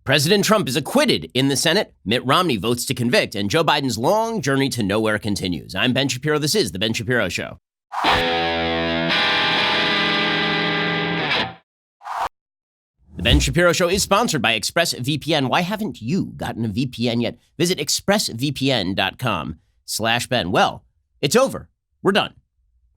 President Trump is acquitted in the Senate, Mitt Romney votes to convict, and Joe Biden's long journey to nowhere continues. I'm Ben Shapiro. This is The Ben Shapiro Show. The Ben Shapiro Show is sponsored by ExpressVPN. Why haven't you gotten a VPN yet? Visit expressvpn.com/Ben. Well, it's over. We're done.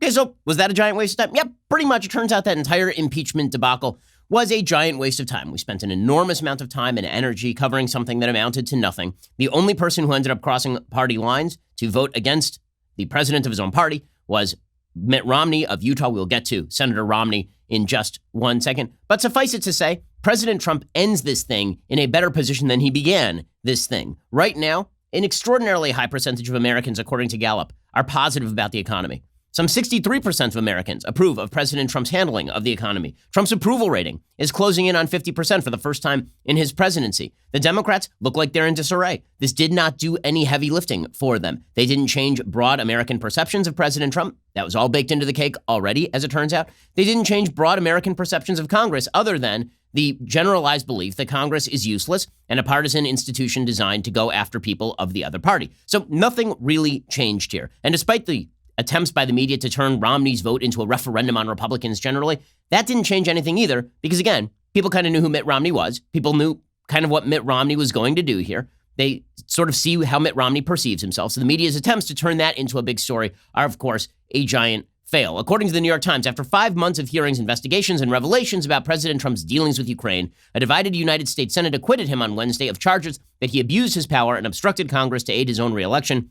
Okay, so was that a giant waste of time? Yep, pretty much. It turns out that entire impeachment debacle was a giant waste of time. We spent an enormous amount of time and energy covering something that amounted to nothing. The only person who ended up crossing party lines to vote against the president of his own party was Mitt Romney of Utah. We'll get to Senator Romney in just 1 second. But suffice it to say, President Trump ends this thing in a better position than he began this thing. Right now, an extraordinarily high percentage of Americans, according to Gallup, are positive about the economy. Some 63% of Americans approve of President Trump's handling of the economy. Trump's approval rating is closing in on 50% for the first time in his presidency. The Democrats look like they're in disarray. This did not do any heavy lifting for them. They didn't change broad American perceptions of President Trump. That was all baked into the cake already, as it turns out. They didn't change broad American perceptions of Congress other than the generalized belief that Congress is useless and a partisan institution designed to go after people of the other party. So nothing really changed here. And despite the attempts by the media to turn Romney's vote into a referendum on Republicans generally, that didn't change anything either, because again, people kind of knew who Mitt Romney was. People knew kind of what Mitt Romney was going to do here. They sort of see how Mitt Romney perceives himself. So the media's attempts to turn that into a big story are, of course, a giant fail. According to the New York Times, after 5 months of hearings, investigations, and revelations about President Trump's dealings with Ukraine, a divided United States Senate acquitted him on Wednesday of charges that he abused his power and obstructed Congress to aid his own reelection,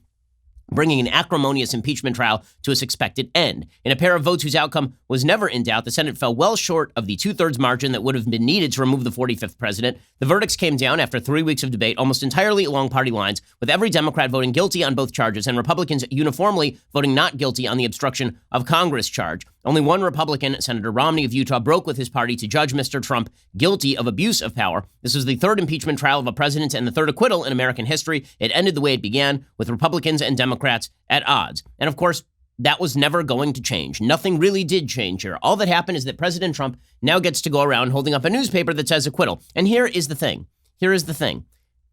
bringing an acrimonious impeachment trial to its expected end. In a pair of votes whose outcome was never in doubt, the Senate fell well short of the two-thirds margin that would have been needed to remove the 45th president. The verdicts came down after 3 weeks of debate, almost entirely along party lines, with every Democrat voting guilty on both charges and Republicans uniformly voting not guilty on the obstruction of Congress charge. Only one Republican, Senator Romney of Utah, broke with his party to judge Mr. Trump guilty of abuse of power. This was the third impeachment trial of a president and the third acquittal in American history. It ended the way it began, with Republicans and Democrats at odds. And of course, that was never going to change. Nothing really did change here. All that happened is that President Trump now gets to go around holding up a newspaper that says acquittal. And here is the thing.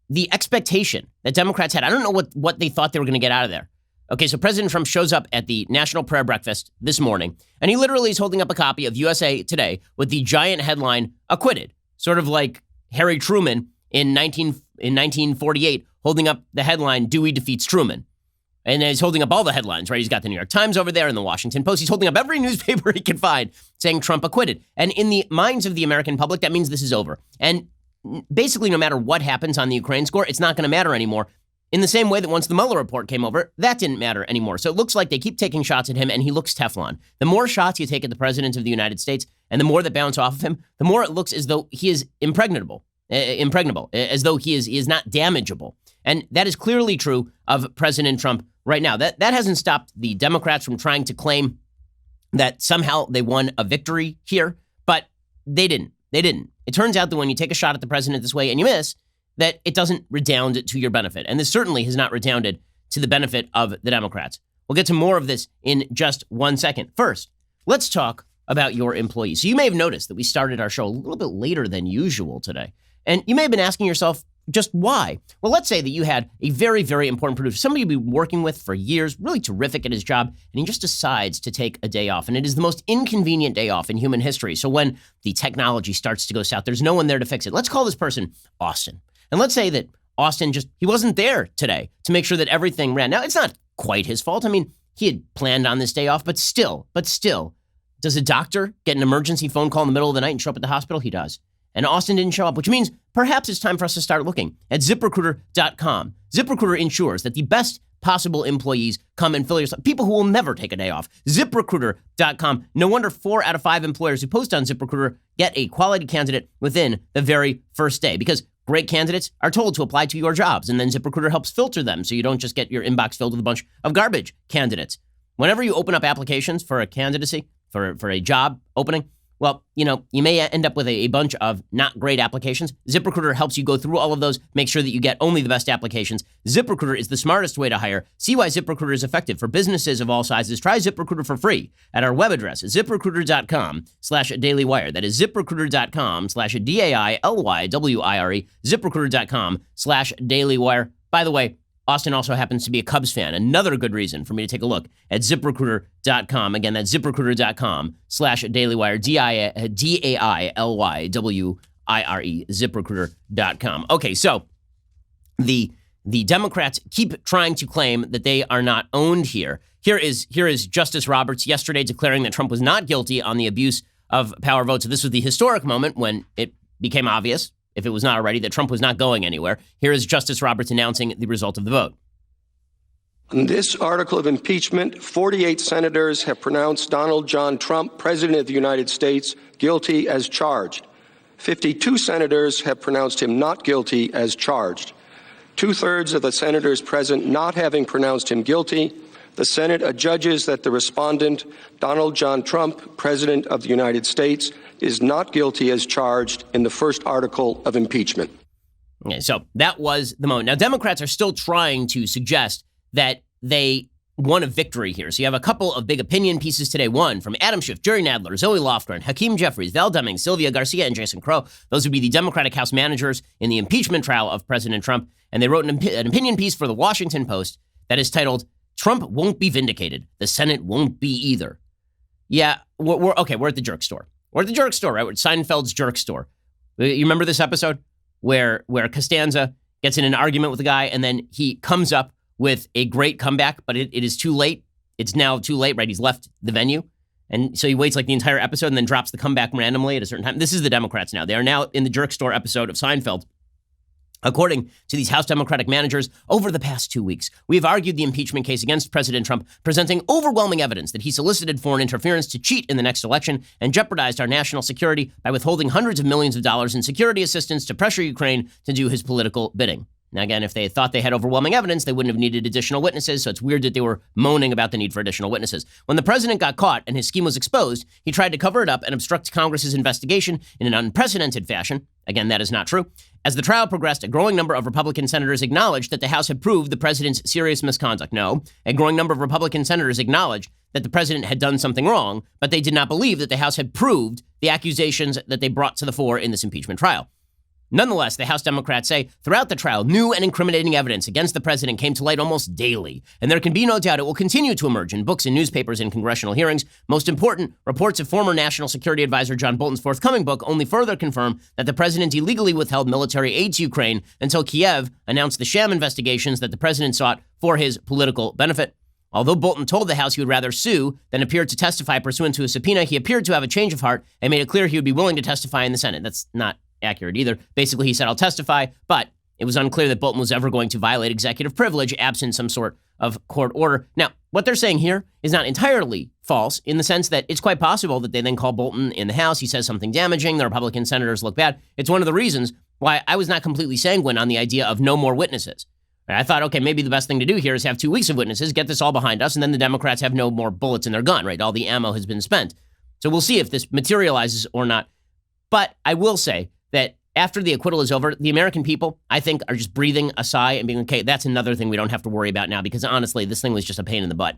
The expectation that Democrats had, I don't know what they thought they were going to get out of there. Okay, so President Trump shows up at the National Prayer Breakfast this morning, and he literally is holding up a copy of USA Today with the giant headline, Acquitted, sort of like Harry Truman in 1948 holding up the headline, Dewey defeats Truman. And he's holding up all the headlines, right? He's got the New York Times over there and the Washington Post. He's holding up every newspaper he can find saying Trump acquitted. And in the minds of the American public, that means this is over. And basically, no matter what happens on the Ukraine score, it's not going to matter anymore. In the same way that once the Mueller report came over, that didn't matter anymore. So it looks like they keep taking shots at him, and he looks Teflon. The more shots you take at the president of the United States, and the more that bounce off of him, the more it looks as though he is impregnable, as though he is not damageable. And that is clearly true of President Trump right now. That hasn't stopped the Democrats from trying to claim that somehow they won a victory here, but they didn't. It turns out that when you take a shot at the president this way and you miss, that it doesn't redound to your benefit. And this certainly has not redounded to the benefit of the Democrats. We'll get to more of this in just 1 second. First, let's talk about your employees. So you may have noticed that we started our show a little bit later than usual today. And you may have been asking yourself, just why? Well, let's say that you had a very, very important producer, somebody you've been working with for years, really terrific at his job, and he just decides to take a day off. And it is the most inconvenient day off in human history. So when the technology starts to go south, there's no one there to fix it. Let's call this person Austin. And let's say that Austin he wasn't there today to make sure that everything ran. Now, it's not quite his fault. I mean, he had planned on this day off, but still, does a doctor get an emergency phone call in the middle of the night and show up at the hospital? He does. And Austin didn't show up, which means perhaps it's time for us to start looking at ZipRecruiter.com. ZipRecruiter ensures that the best possible employees come and fill your slot. People who will never take a day off. ZipRecruiter.com. No wonder 4 out of 5 employers who post on ZipRecruiter get a quality candidate within the very first day, because great candidates are told to apply to your jobs, and then ZipRecruiter helps filter them so you don't just get your inbox filled with a bunch of garbage candidates. Whenever you open up applications for a candidacy, for a job opening, Well, you may end up with a bunch of not great applications. ZipRecruiter helps you go through all of those, make sure that you get only the best applications. ZipRecruiter is the smartest way to hire. See why ZipRecruiter is effective for businesses of all sizes. Try ZipRecruiter for free at our web address, ziprecruiter.com/dailywire. That is ziprecruiter.com/DAILYWIRE, ziprecruiter.com/dailywire. By the way, Austin also happens to be a Cubs fan. Another good reason for me to take a look at ZipRecruiter.com. Again, that's ZipRecruiter.com/dailywire, DAILYWIRE, ZipRecruiter.com. Okay, so the Democrats keep trying to claim that they are not owned here. Here is Justice Roberts yesterday declaring that Trump was not guilty on the abuse of power vote. So this was the historic moment when it became obvious, if it was not already, that Trump was not going anywhere. Here is Justice Roberts announcing the result of the vote. In this article of impeachment, 48 senators have pronounced Donald John Trump, President of the United States, guilty as charged. 52 senators have pronounced him not guilty as charged. 2/3 of the senators present not having pronounced him guilty, the Senate adjudges that the respondent, Donald John Trump, President of the United States, is not guilty as charged in the first article of impeachment. Okay, so that was the moment. Now, Democrats are still trying to suggest that they won a victory here. So you have a couple of big opinion pieces today. One from Adam Schiff, Jerry Nadler, Zoe Lofgren, Hakeem Jeffries, Val Deming, Sylvia Garcia, and Jason Crow. Those would be the Democratic House managers in the impeachment trial of President Trump. And they wrote an opinion piece for the Washington Post that is titled, "Trump Won't Be Vindicated. The Senate Won't Be Either." Yeah, we're at the jerk store. We're at the jerk store, right? We're at Seinfeld's jerk store. You remember this episode where Costanza gets in an argument with a guy and then he comes up with a great comeback, but it is too late. It's now too late, right? He's left the venue. And so he waits like the entire episode and then drops the comeback randomly at a certain time. This is the Democrats now. They are now in the jerk store episode of Seinfeld. According to these House Democratic managers, over the past 2 weeks, we have argued the impeachment case against President Trump, presenting overwhelming evidence that he solicited foreign interference to cheat in the next election and jeopardized our national security by withholding hundreds of millions of dollars in security assistance to pressure Ukraine to do his political bidding. Now, again, if they thought they had overwhelming evidence, they wouldn't have needed additional witnesses, so it's weird that they were moaning about the need for additional witnesses. When the president got caught and his scheme was exposed, he tried to cover it up and obstruct Congress's investigation in an unprecedented fashion. Again, that is not true. As the trial progressed, a growing number of Republican senators acknowledged that the House had proved the president's serious misconduct. No, a growing number of Republican senators acknowledged that the president had done something wrong, but they did not believe that the House had proved the accusations that they brought to the fore in this impeachment trial. Nonetheless, the House Democrats say throughout the trial, new and incriminating evidence against the president came to light almost daily, and there can be no doubt it will continue to emerge in books and newspapers and congressional hearings. Most important, reports of former National Security Advisor John Bolton's forthcoming book only further confirm that the president illegally withheld military aid to Ukraine until Kiev announced the sham investigations that the president sought for his political benefit. Although Bolton told the House he would rather sue than appear to testify pursuant to a subpoena, he appeared to have a change of heart and made it clear he would be willing to testify in the Senate. That's not accurate either. Basically, he said, "I'll testify," but it was unclear that Bolton was ever going to violate executive privilege absent some sort of court order. Now, what they're saying here is not entirely false in the sense that it's quite possible that they then call Bolton in the House. He says something damaging. The Republican senators look bad. It's one of the reasons why I was not completely sanguine on the idea of no more witnesses. I thought, okay, maybe the best thing to do here is have 2 weeks of witnesses, get this all behind us, and then the Democrats have no more bullets in their gun, right? All the ammo has been spent. So we'll see if this materializes or not. But I will say that after the acquittal is over, the American people, I think, are just breathing a sigh and being, okay, that's another thing we don't have to worry about now, because honestly, this thing was just a pain in the butt.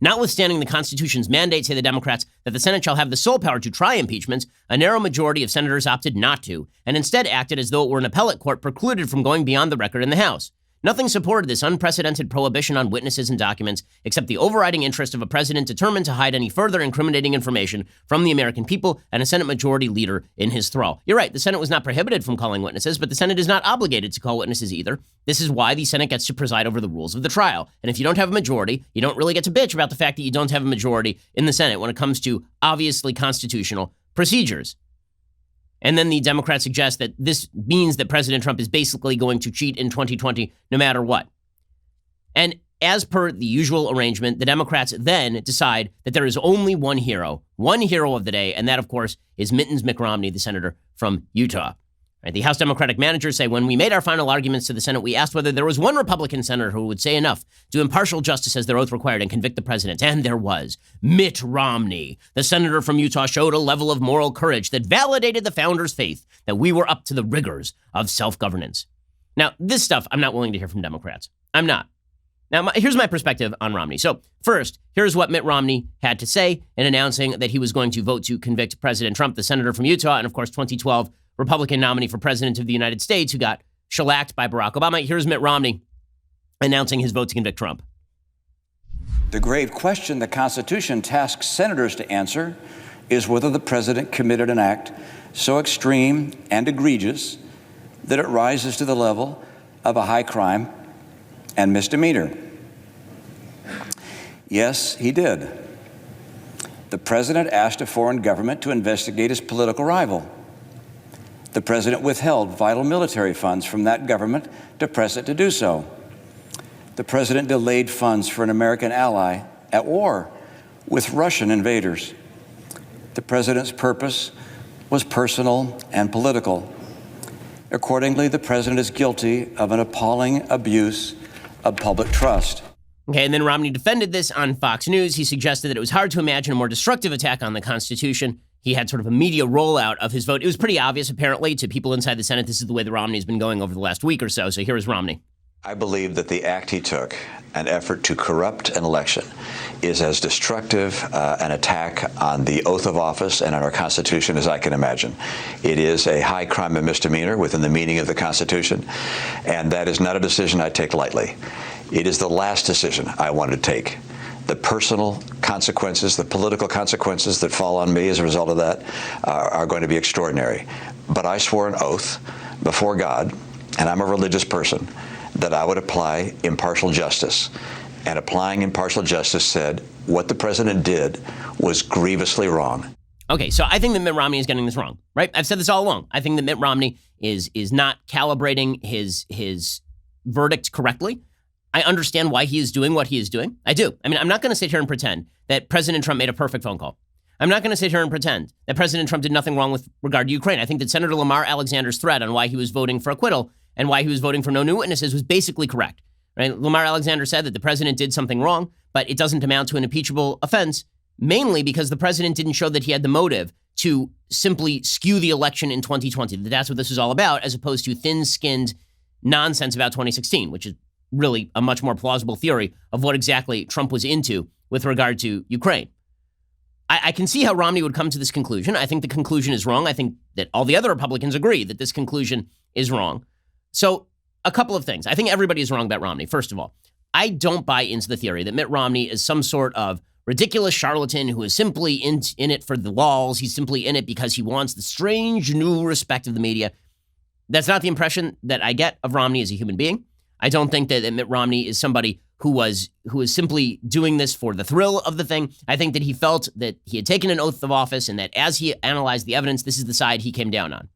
Notwithstanding the Constitution's mandate, say the Democrats, that the Senate shall have the sole power to try impeachments, a narrow majority of senators opted not to, and instead acted as though it were an appellate court precluded from going beyond the record in the House. Nothing supported this unprecedented prohibition on witnesses and documents except the overriding interest of a president determined to hide any further incriminating information from the American people and a Senate majority leader in his thrall. You're right, the Senate was not prohibited from calling witnesses, but the Senate is not obligated to call witnesses either. This is why the Senate gets to preside over the rules of the trial. And if you don't have a majority, you don't really get to bitch about the fact that you don't have a majority in the Senate when it comes to obviously constitutional procedures. And then the Democrats suggest that this means that President Trump is basically going to cheat in 2020 no matter what. And as per the usual arrangement, the Democrats then decide that there is only one hero of the day, and that, of course, is Mitt Romney, the senator from Utah. Right? The House Democratic managers say, when we made our final arguments to the Senate, we asked whether there was one Republican senator who would say enough to impartial justice as their oath required and convict the president. And there was. Mitt Romney, the senator from Utah, showed a level of moral courage that validated the founders' faith that we were up to the rigors of self-governance. Now, this stuff I'm not willing to hear from Democrats. I'm not. Now, here's my perspective on Romney. So first, here's what Mitt Romney had to say in announcing that he was going to vote to convict President Trump, the senator from Utah, and of course, 2012 Republican nominee for president of the United States who got shellacked by Barack Obama. Here's Mitt Romney announcing his vote to convict Trump. The grave question the Constitution tasks senators to answer is whether the president committed an act so extreme and egregious that it rises to the level of a high crime and misdemeanor. Yes, he did. The president asked a foreign government to investigate his political rival. The president withheld vital military funds from that government to press it to do so. The president delayed funds for an American ally at war with Russian invaders. The president's purpose was personal and political. Accordingly, the president is guilty of an appalling abuse of public trust. Okay, and then Romney defended this on Fox News. He suggested that it was hard to imagine a more destructive attack on the Constitution. He had sort of a media rollout of his vote. It was pretty obvious, apparently, to people inside the Senate, this is the way the Romney's been going over the last week or so. So here is Romney. I believe that the act he took, an effort to corrupt an election, is as destructive an attack on the oath of office and on our Constitution as I can imagine. It is a high crime and misdemeanor within the meaning of the Constitution, and that is not a decision I take lightly. It is the last decision I want to take. The personal consequences, the political consequences that fall on me as a result of that are going to be extraordinary. But I swore an oath before God, and I'm a religious person, that I would apply impartial justice. And applying impartial justice said what the president did was grievously wrong. Okay, so I think that Mitt Romney is getting this wrong, right? I've said this all along. I think that Mitt Romney is not calibrating his verdict correctly. I understand why he is doing what he is doing. I do. I mean, I'm not going to sit here and pretend that President Trump made a perfect phone call. I'm not going to sit here and pretend that President Trump did nothing wrong with regard to Ukraine. I think that Senator Lamar Alexander's thread on why he was voting for acquittal and why he was voting for no new witnesses was basically correct. Right? Lamar Alexander said that the president did something wrong, but it doesn't amount to an impeachable offense, mainly because the president didn't show that he had the motive to simply skew the election in 2020. That's what this is all about, as opposed to thin-skinned nonsense about 2016, which is really a much more plausible theory of what exactly Trump was into with regard to Ukraine. I can see how Romney would come to this conclusion. I think the conclusion is wrong. I think that all the other Republicans agree that this conclusion is wrong. So a couple of things. I think everybody is wrong about Romney. First of all, I don't buy into the theory that Mitt Romney is some sort of ridiculous charlatan who is simply in it for the laws. He's simply in it because he wants the strange new respect of the media. That's not the impression that I get of Romney as a human being. I don't think that Mitt Romney is somebody who is simply doing this for the thrill of the thing. I think that he felt that he had taken an oath of office and that as he analyzed the evidence, this is the side he came down on.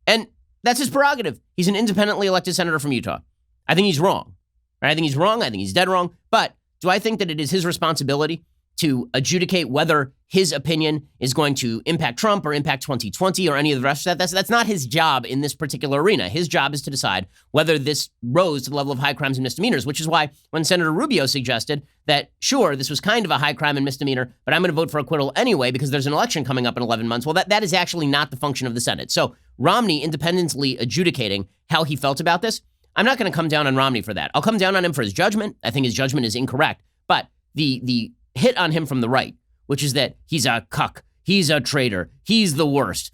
And that's his prerogative. He's an independently elected senator from Utah. I think he's wrong. Right? I think he's wrong. I think he's dead wrong. But do I think that it is his responsibility to adjudicate whether his opinion is going to impact Trump or impact 2020 or any of the rest of that? That's not his job in this particular arena. His job is to decide whether this rose to the level of high crimes and misdemeanors, which is why when Senator Rubio suggested that, sure, this was kind of a high crime and misdemeanor, but I'm going to vote for acquittal anyway because there's an election coming up in 11 months. Well, that is actually not the function of the Senate. So Romney independently adjudicating how he felt about this, I'm not going to come down on Romney for that. I'll come down on him for his judgment. I think his judgment is incorrect. But the hit on him from the right, which is that he's a cuck, he's a traitor, he's the worst.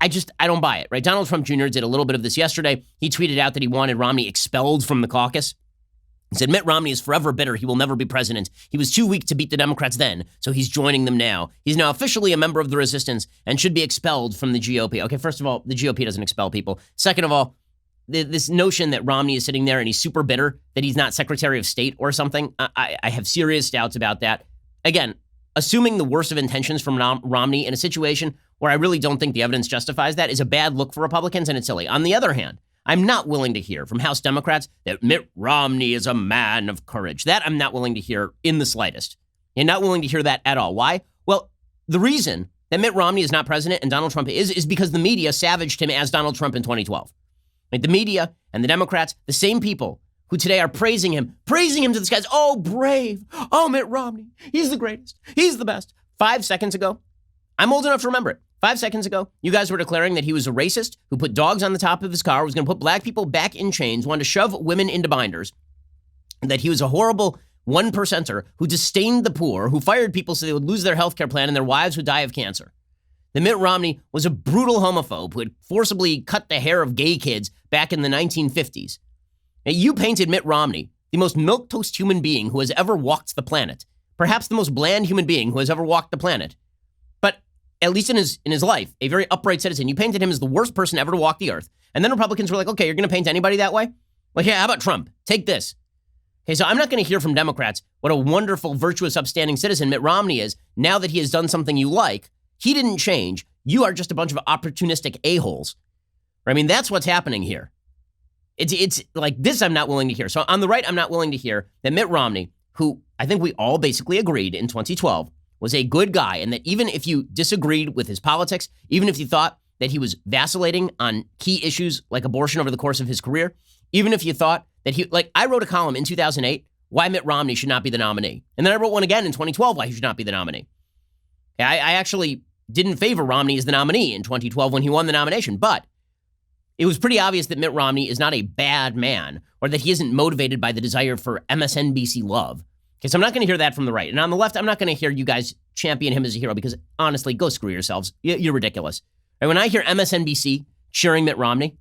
I don't buy it, right? Donald Trump Jr. did a little bit of this yesterday. He tweeted out that he wanted Romney expelled from the caucus. He said, Mitt Romney is forever bitter. He will never be president. He was too weak to beat the Democrats then, so he's joining them now. He's now officially a member of the resistance and should be expelled from the GOP. Okay, first of all, the GOP doesn't expel people. Second of all, this notion that Romney is sitting there and he's super bitter, that he's not Secretary of State or something, I have serious doubts about that. Again, assuming the worst of intentions from Romney in a situation where I really don't think the evidence justifies that is a bad look for Republicans, and it's silly. On the other hand, I'm not willing to hear from House Democrats that Mitt Romney is a man of courage. That I'm not willing to hear in the slightest. I'm not willing to hear that at all. Why? Well, the reason that Mitt Romney is not president and Donald Trump is because the media savaged him as Donald Trump in 2012. Like the media and the Democrats, the same people who today are praising him to the skies. Oh, brave. Oh, Mitt Romney. He's the greatest. He's the best. 5 seconds ago, I'm old enough to remember it. 5 seconds ago, you guys were declaring that he was a racist who put dogs on the top of his car, was going to put black people back in chains, wanted to shove women into binders, and that he was a horrible one percenter who disdained the poor, who fired people so they would lose their health care plan and their wives would die of cancer. That Mitt Romney was a brutal homophobe who had forcibly cut the hair of gay kids back in the 1950s. Now, you painted Mitt Romney, the most milquetoast human being who has ever walked the planet, perhaps the most bland human being who has ever walked the planet. But at least in his life, a very upright citizen, you painted him as the worst person ever to walk the earth. And then Republicans were like, okay, you're going to paint anybody that way? Like, yeah, how about Trump? Take this. Okay, so I'm not going to hear from Democrats what a wonderful, virtuous, upstanding citizen Mitt Romney is now that he has done something you like. He didn't change. You are just a bunch of opportunistic a-holes. I mean, that's what's happening here. It's like this I'm not willing to hear. So on the right, I'm not willing to hear that Mitt Romney, who I think we all basically agreed in 2012 was a good guy, and that even if you disagreed with his politics, even if you thought that he was vacillating on key issues like abortion over the course of his career, even if you thought that I wrote a column in 2008, why Mitt Romney should not be the nominee. And then I wrote one again in 2012, why he should not be the nominee. I actually didn't favor Romney as the nominee in 2012 when he won the nomination, but it was pretty obvious that Mitt Romney is not a bad man or that he isn't motivated by the desire for MSNBC love. Okay, so I'm not going to hear that from the right. And on the left, I'm not going to hear you guys champion him as a hero because honestly, go screw yourselves. You're ridiculous. And when I hear MSNBC cheering Mitt Romney,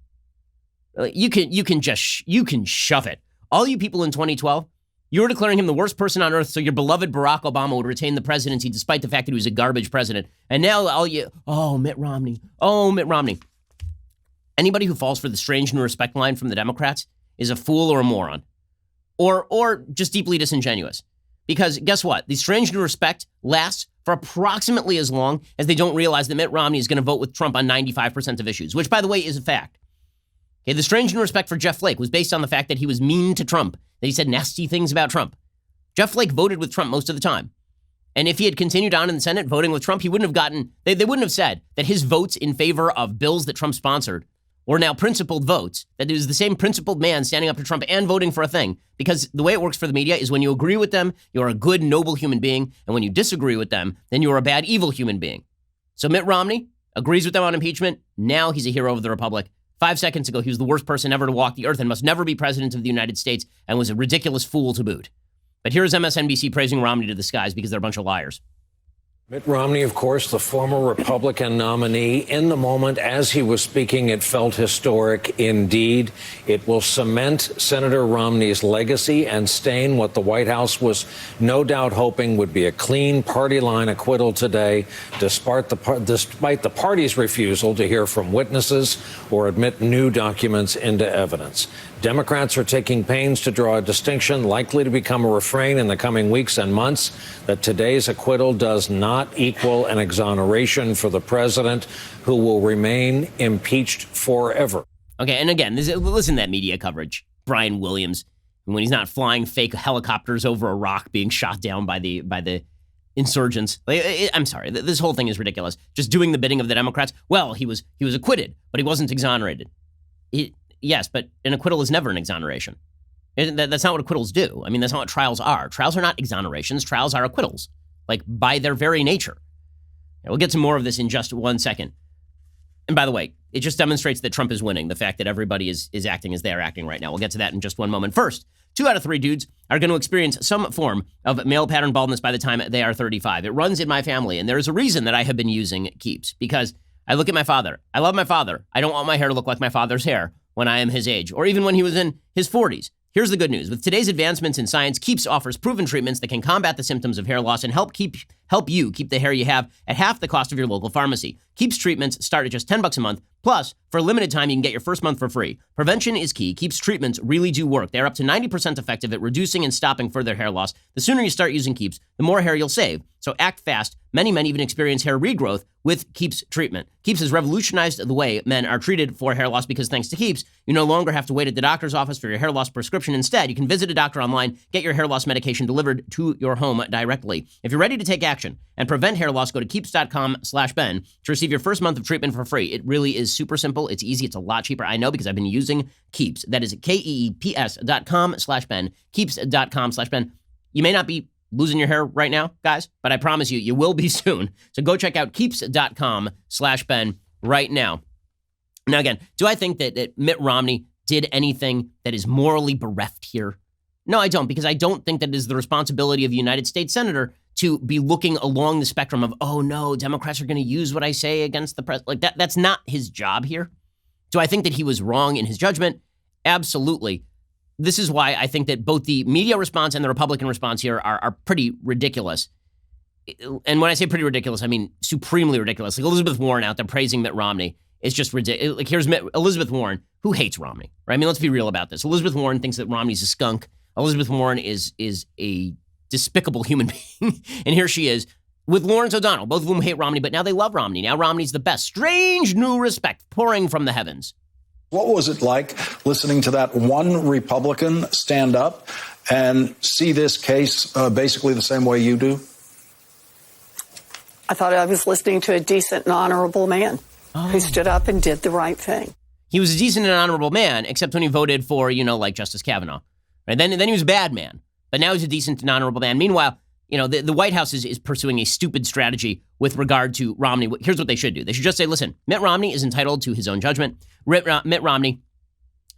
you can shove it. All you people in 2012, you were declaring him the worst person on earth so your beloved Barack Obama would retain the presidency despite the fact that he was a garbage president. And now Mitt Romney. Oh, Mitt Romney. Anybody who falls for the strange new respect line from the Democrats is a fool or a moron. Or just deeply disingenuous. Because guess what? The strange new respect lasts for approximately as long as they don't realize that Mitt Romney is going to vote with Trump on 95% of issues, which, by the way, is a fact. Okay, the strange new respect for Jeff Flake was based on the fact that he was mean to Trump, that he said nasty things about Trump. Jeff Flake voted with Trump most of the time. And if he had continued on in the Senate voting with Trump, he wouldn't have gotten, they wouldn't have said that his votes in favor of bills that Trump sponsored were now principled votes, that it was the same principled man standing up to Trump and voting for a thing. Because the way it works for the media is when you agree with them, you're a good, noble human being. And when you disagree with them, then you're a bad, evil human being. So Mitt Romney agrees with them on impeachment. Now he's a hero of the Republic. 5 seconds ago, he was the worst person ever to walk the earth and must never be president of the United States and was a ridiculous fool to boot. But here's MSNBC praising Romney to the skies because they're a bunch of liars. Mitt Romney, of course, the former Republican nominee. In the moment, as he was speaking, it felt historic indeed. It will cement Senator Romney's legacy and stain what the White House was no doubt hoping would be a clean party line acquittal today, despite the party's refusal to hear from witnesses or admit new documents into evidence. Democrats are taking pains to draw a distinction likely to become a refrain in the coming weeks and months that today's acquittal does not equal an exoneration for the president, who will remain impeached forever. Okay, and again, listen to that media coverage. Brian Williams, when he's not flying fake helicopters over Iraq being shot down by the insurgents. I'm sorry, this whole thing is ridiculous. Just doing the bidding of the Democrats. Well, he was acquitted, but he wasn't exonerated. Yes, but an acquittal is never an exoneration. That's not what acquittals do. I mean, that's not what trials are. Trials are not exonerations. Trials are acquittals, like by their very nature. We'll get to more of this in just 1 second. And by the way, it just demonstrates that Trump is winning, the fact that everybody is acting as they are acting right now. We'll get to that in just one moment. First, 2 out of 3 dudes are going to experience some form of male pattern baldness by the time they are 35. It runs in my family, and there's a reason that I have been using Keeps, because I look at my father. I love my father. I don't want my hair to look like my father's hair when I am his age, or even when he was in his 40s. Here's the good news. With today's advancements in science, Keeps offers proven treatments that can combat the symptoms of hair loss and help you keep the hair you have at half the cost of your local pharmacy. Keeps treatments start at just $10 a month. Plus, for a limited time, you can get your first month for free. Prevention is key. Keeps treatments really do work. They're up to 90% effective at reducing and stopping further hair loss. The sooner you start using Keeps, the more hair you'll save. So act fast. Many men even experience hair regrowth with Keeps treatment. Keeps has revolutionized the way men are treated for hair loss because thanks to Keeps, you no longer have to wait at the doctor's office for your hair loss prescription. Instead, you can visit a doctor online, get your hair loss medication delivered to your home directly. If you're ready to take action, protection and prevent hair loss, go to keeps.com/Ben to receive your first month of treatment for free. It really is super simple. It's easy. It's a lot cheaper. I know because I've been using Keeps. That is KEEPS.com/Ben, keeps.com/Ben. You may not be losing your hair right now, guys, but I promise you, you will be soon. So go check out keeps.com/Ben right now. Now, again, do I think that Mitt Romney did anything that is morally bereft here? No, I don't, because I don't think that it is the responsibility of a United States senator to be looking along the spectrum of, oh no, Democrats are going to use what I say against the president. Like that's not his job here. Do I think that he was wrong in his judgment? Absolutely. This is why I think that both the media response and the Republican response here are pretty ridiculous. And when I say pretty ridiculous, I mean supremely ridiculous. Like Elizabeth Warren out there praising Mitt Romney. It's just ridiculous. Like here's Elizabeth Warren, who hates Romney, right? I mean, let's be real about this. Elizabeth Warren thinks that Romney's a skunk. Elizabeth Warren is a despicable human being. And here she is with Lawrence O'Donnell, both of whom hate Romney, but now they love Romney. Now Romney's the best. Strange new respect pouring from the heavens. What was it like listening to that one Republican stand up and see this case basically the same way you do? I thought I was listening to a decent and honorable man who stood up and did the right thing. He was a decent and honorable man, except when he voted for, like Justice Kavanaugh. Right? Then he was a bad man, but now he's a decent and honorable man. Meanwhile, the White House is pursuing a stupid strategy with regard to Romney. Here's what they should do. They should just say, listen, Mitt Romney is entitled to his own judgment. Mitt Romney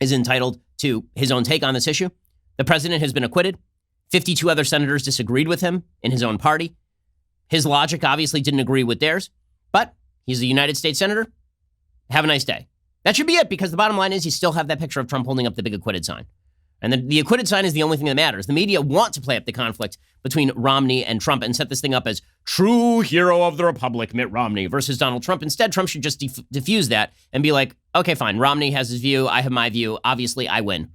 is entitled to his own take on this issue. The president has been acquitted. 52 other senators disagreed with him in his own party. His logic obviously didn't agree with theirs, but he's a United States senator. Have a nice day. That should be it, because the bottom line is you still have that picture of Trump holding up the big acquitted sign. And the acquitted sign is the only thing that matters. The media want to play up the conflict between Romney and Trump and set this thing up as true hero of the Republic, Mitt Romney, versus Donald Trump. Instead, Trump should just diffuse that and be like, okay, fine, Romney has his view, I have my view, obviously I win.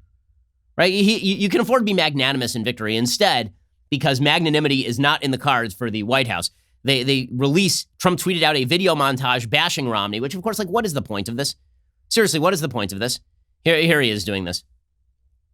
Right? You can afford to be magnanimous in victory. Instead, because magnanimity is not in the cards for the White House, they release, Trump tweeted out a video montage bashing Romney, which of course, like, what is the point of this? Seriously, what is the point of this? Here he is doing this.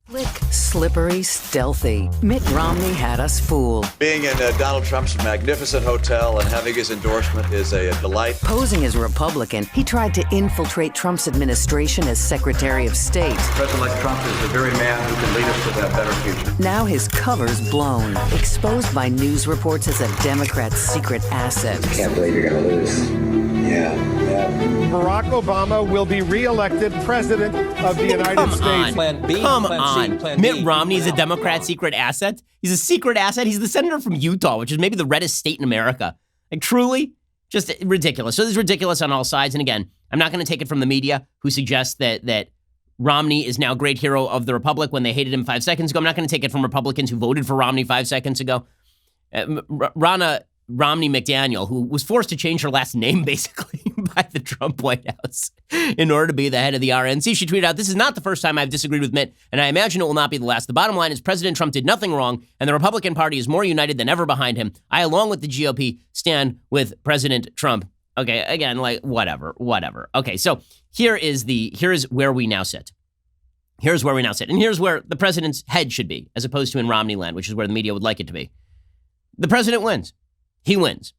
Slick, slippery, stealthy. Mitt Romney had us fooled. Being in Donald Trump's magnificent hotel and having his endorsement is a delight. Posing as a Republican, he tried to infiltrate Trump's administration as Secretary of State. President-elect Trump is the very man who can lead us to that better future. Now his cover's blown, exposed by news reports as a Democrat's secret asset. Can't believe you're going to lose. Yeah. Barack Obama will be reelected president of the United States. Come on. Mitt Romney's a Democrat secret asset? He's a secret asset? He's the senator from Utah, which is maybe the reddest state in America. Like, truly? Just ridiculous. So this is ridiculous on all sides. And again, I'm not going to take it from the media who suggests that Romney is now great hero of the Republic when they hated him 5 seconds ago. I'm not going to take it from Republicans who voted for Romney 5 seconds ago. Romney McDaniel, who was forced to change her last name, basically, by the Trump White House in order to be the head of the RNC. She tweeted out, "This is not the first time I've disagreed with Mitt, and I imagine it will not be the last. The bottom line is President Trump did nothing wrong, and the Republican Party is more united than ever behind him. I, along with the GOP, stand with President Trump." Okay, again, like, whatever. Okay, so here is where we now sit. Here's where we now sit. And here's where the president's head should be, as opposed to in Romney land, which is where the media would like it to be. The president wins. He wins.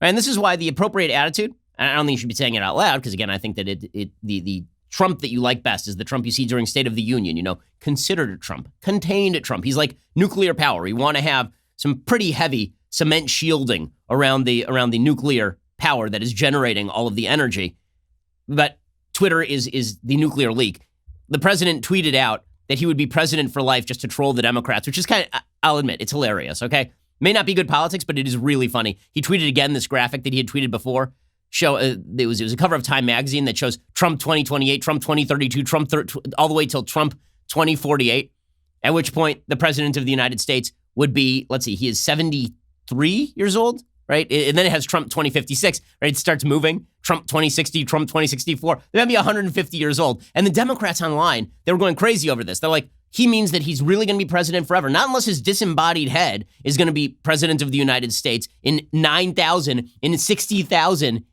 And this is why the appropriate attitude, and I don't think you should be saying it out loud, because again, I think that the Trump that you like best is the Trump you see during State of the Union, considered Trump, contained Trump. He's like nuclear power. You want to have some pretty heavy cement shielding around the nuclear power that is generating all of the energy. But Twitter is the nuclear leak. The president tweeted out that he would be president for life just to troll the Democrats, which is kind of, I'll admit, it's hilarious, okay? May not be good politics, but it is really funny. He tweeted again this graphic that he had tweeted before. It was a cover of Time magazine that shows Trump 2028, Trump 2032, Trump all the way till Trump 2048, at which point the president of the United States would be, let's see, he is 73 years old, right? And then it has Trump 2056, right? It starts moving. Trump 2060, Trump 2064. They're going to be 150 years old. And the Democrats online, they were going crazy over this. They're like, he means that he's really going to be president forever. Not unless his disembodied head is going to be president of the United States in 9,000, in 60,000,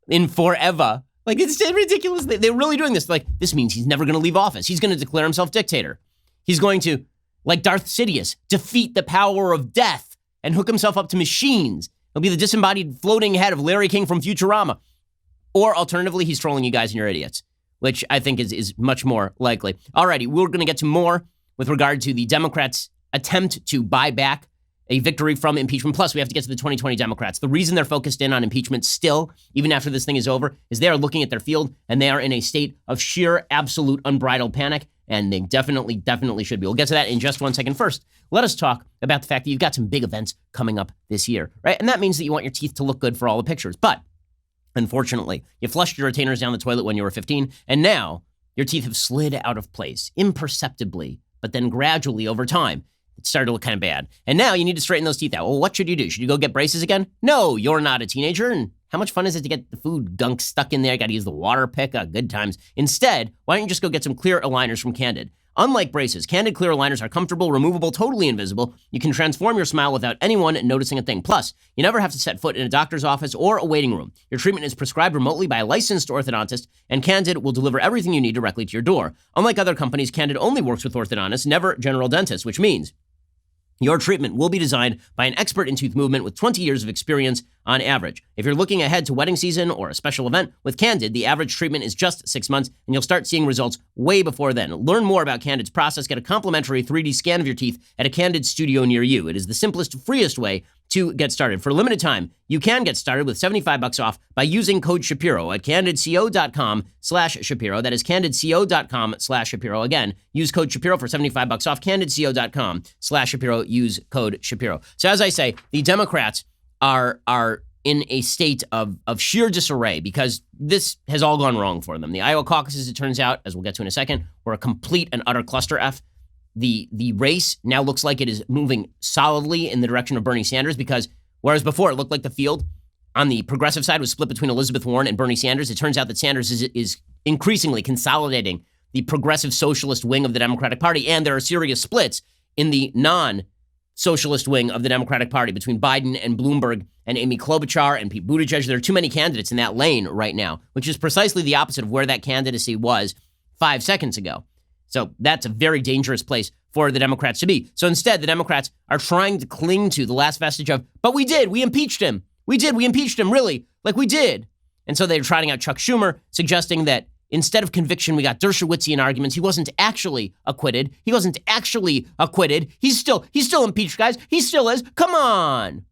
in forever. Like, it's ridiculous. They're really doing this. Like, this means he's never going to leave office. He's going to declare himself dictator. He's going to, like Darth Sidious, defeat the power of death and hook himself up to machines. He'll be the disembodied floating head of Larry King from Futurama. Or alternatively, he's trolling you guys and you're idiots, which I think is much more likely. Alrighty, we're going to get to more with regard to the Democrats' attempt to buy back a victory from impeachment. Plus, we have to get to the 2020 Democrats. The reason they're focused in on impeachment still, even after this thing is over, is they are looking at their field and they are in a state of sheer, absolute, unbridled panic. And they definitely should be. We'll get to that in just 1 second. First, let us talk about the fact that you've got some big events coming up this year, right? And that means that you want your teeth to look good for all the pictures. But unfortunately, you flushed your retainers down the toilet when you were 15, and now your teeth have slid out of place imperceptibly, but then gradually over time, it started to look kind of bad. And now you need to straighten those teeth out. Well, what should you do? Should you go get braces again? No, you're not a teenager. And how much fun is it to get the food gunk stuck in there? Got to use the water pick. Good times. Instead, why don't you just go get some clear aligners from Candid? Unlike braces, Candid clear aligners are comfortable, removable, totally invisible. You can transform your smile without anyone noticing a thing. Plus, you never have to set foot in a doctor's office or a waiting room. Your treatment is prescribed remotely by a licensed orthodontist, and Candid will deliver everything you need directly to your door. Unlike other companies, Candid only works with orthodontists, never general dentists, which means your treatment will be designed by an expert in tooth movement with 20 years of experience on average. If you're looking ahead to wedding season or a special event, with Candid, the average treatment is just 6 months, and you'll start seeing results way before then. Learn more about Candid's process. Get a complimentary 3D scan of your teeth at a Candid studio near you. It is the simplest, freest way to get started. For a limited time, you can get started with $75 off by using code Shapiro at candidco.com/Shapiro. That is candidco.com/Shapiro. Again, use code Shapiro for $75 off, candidco.com/Shapiro. Use code Shapiro. So as I say, the Democrats are in a state of sheer disarray because this has all gone wrong for them. The Iowa caucuses, it turns out, as we'll get to in a second, were a complete and utter cluster F. The race now looks like it is moving solidly in the direction of Bernie Sanders because whereas before it looked like the field on the progressive side was split between Elizabeth Warren and Bernie Sanders, it turns out that Sanders is increasingly consolidating the progressive socialist wing of the Democratic Party, and there are serious splits in the non-socialist wing of the Democratic Party between Biden and Bloomberg and Amy Klobuchar and Pete Buttigieg. There are too many candidates in that lane right now, which is precisely the opposite of where that candidacy was 5 seconds ago. So that's a very dangerous place for the Democrats to be. So instead, the Democrats are trying to cling to the last vestige of, but we impeached him. We impeached him, really, like we did. And so they're trotting out Chuck Schumer, suggesting that instead of conviction, we got Dershowitzian arguments. He wasn't actually acquitted. He's still impeached, guys. He still is. Come on.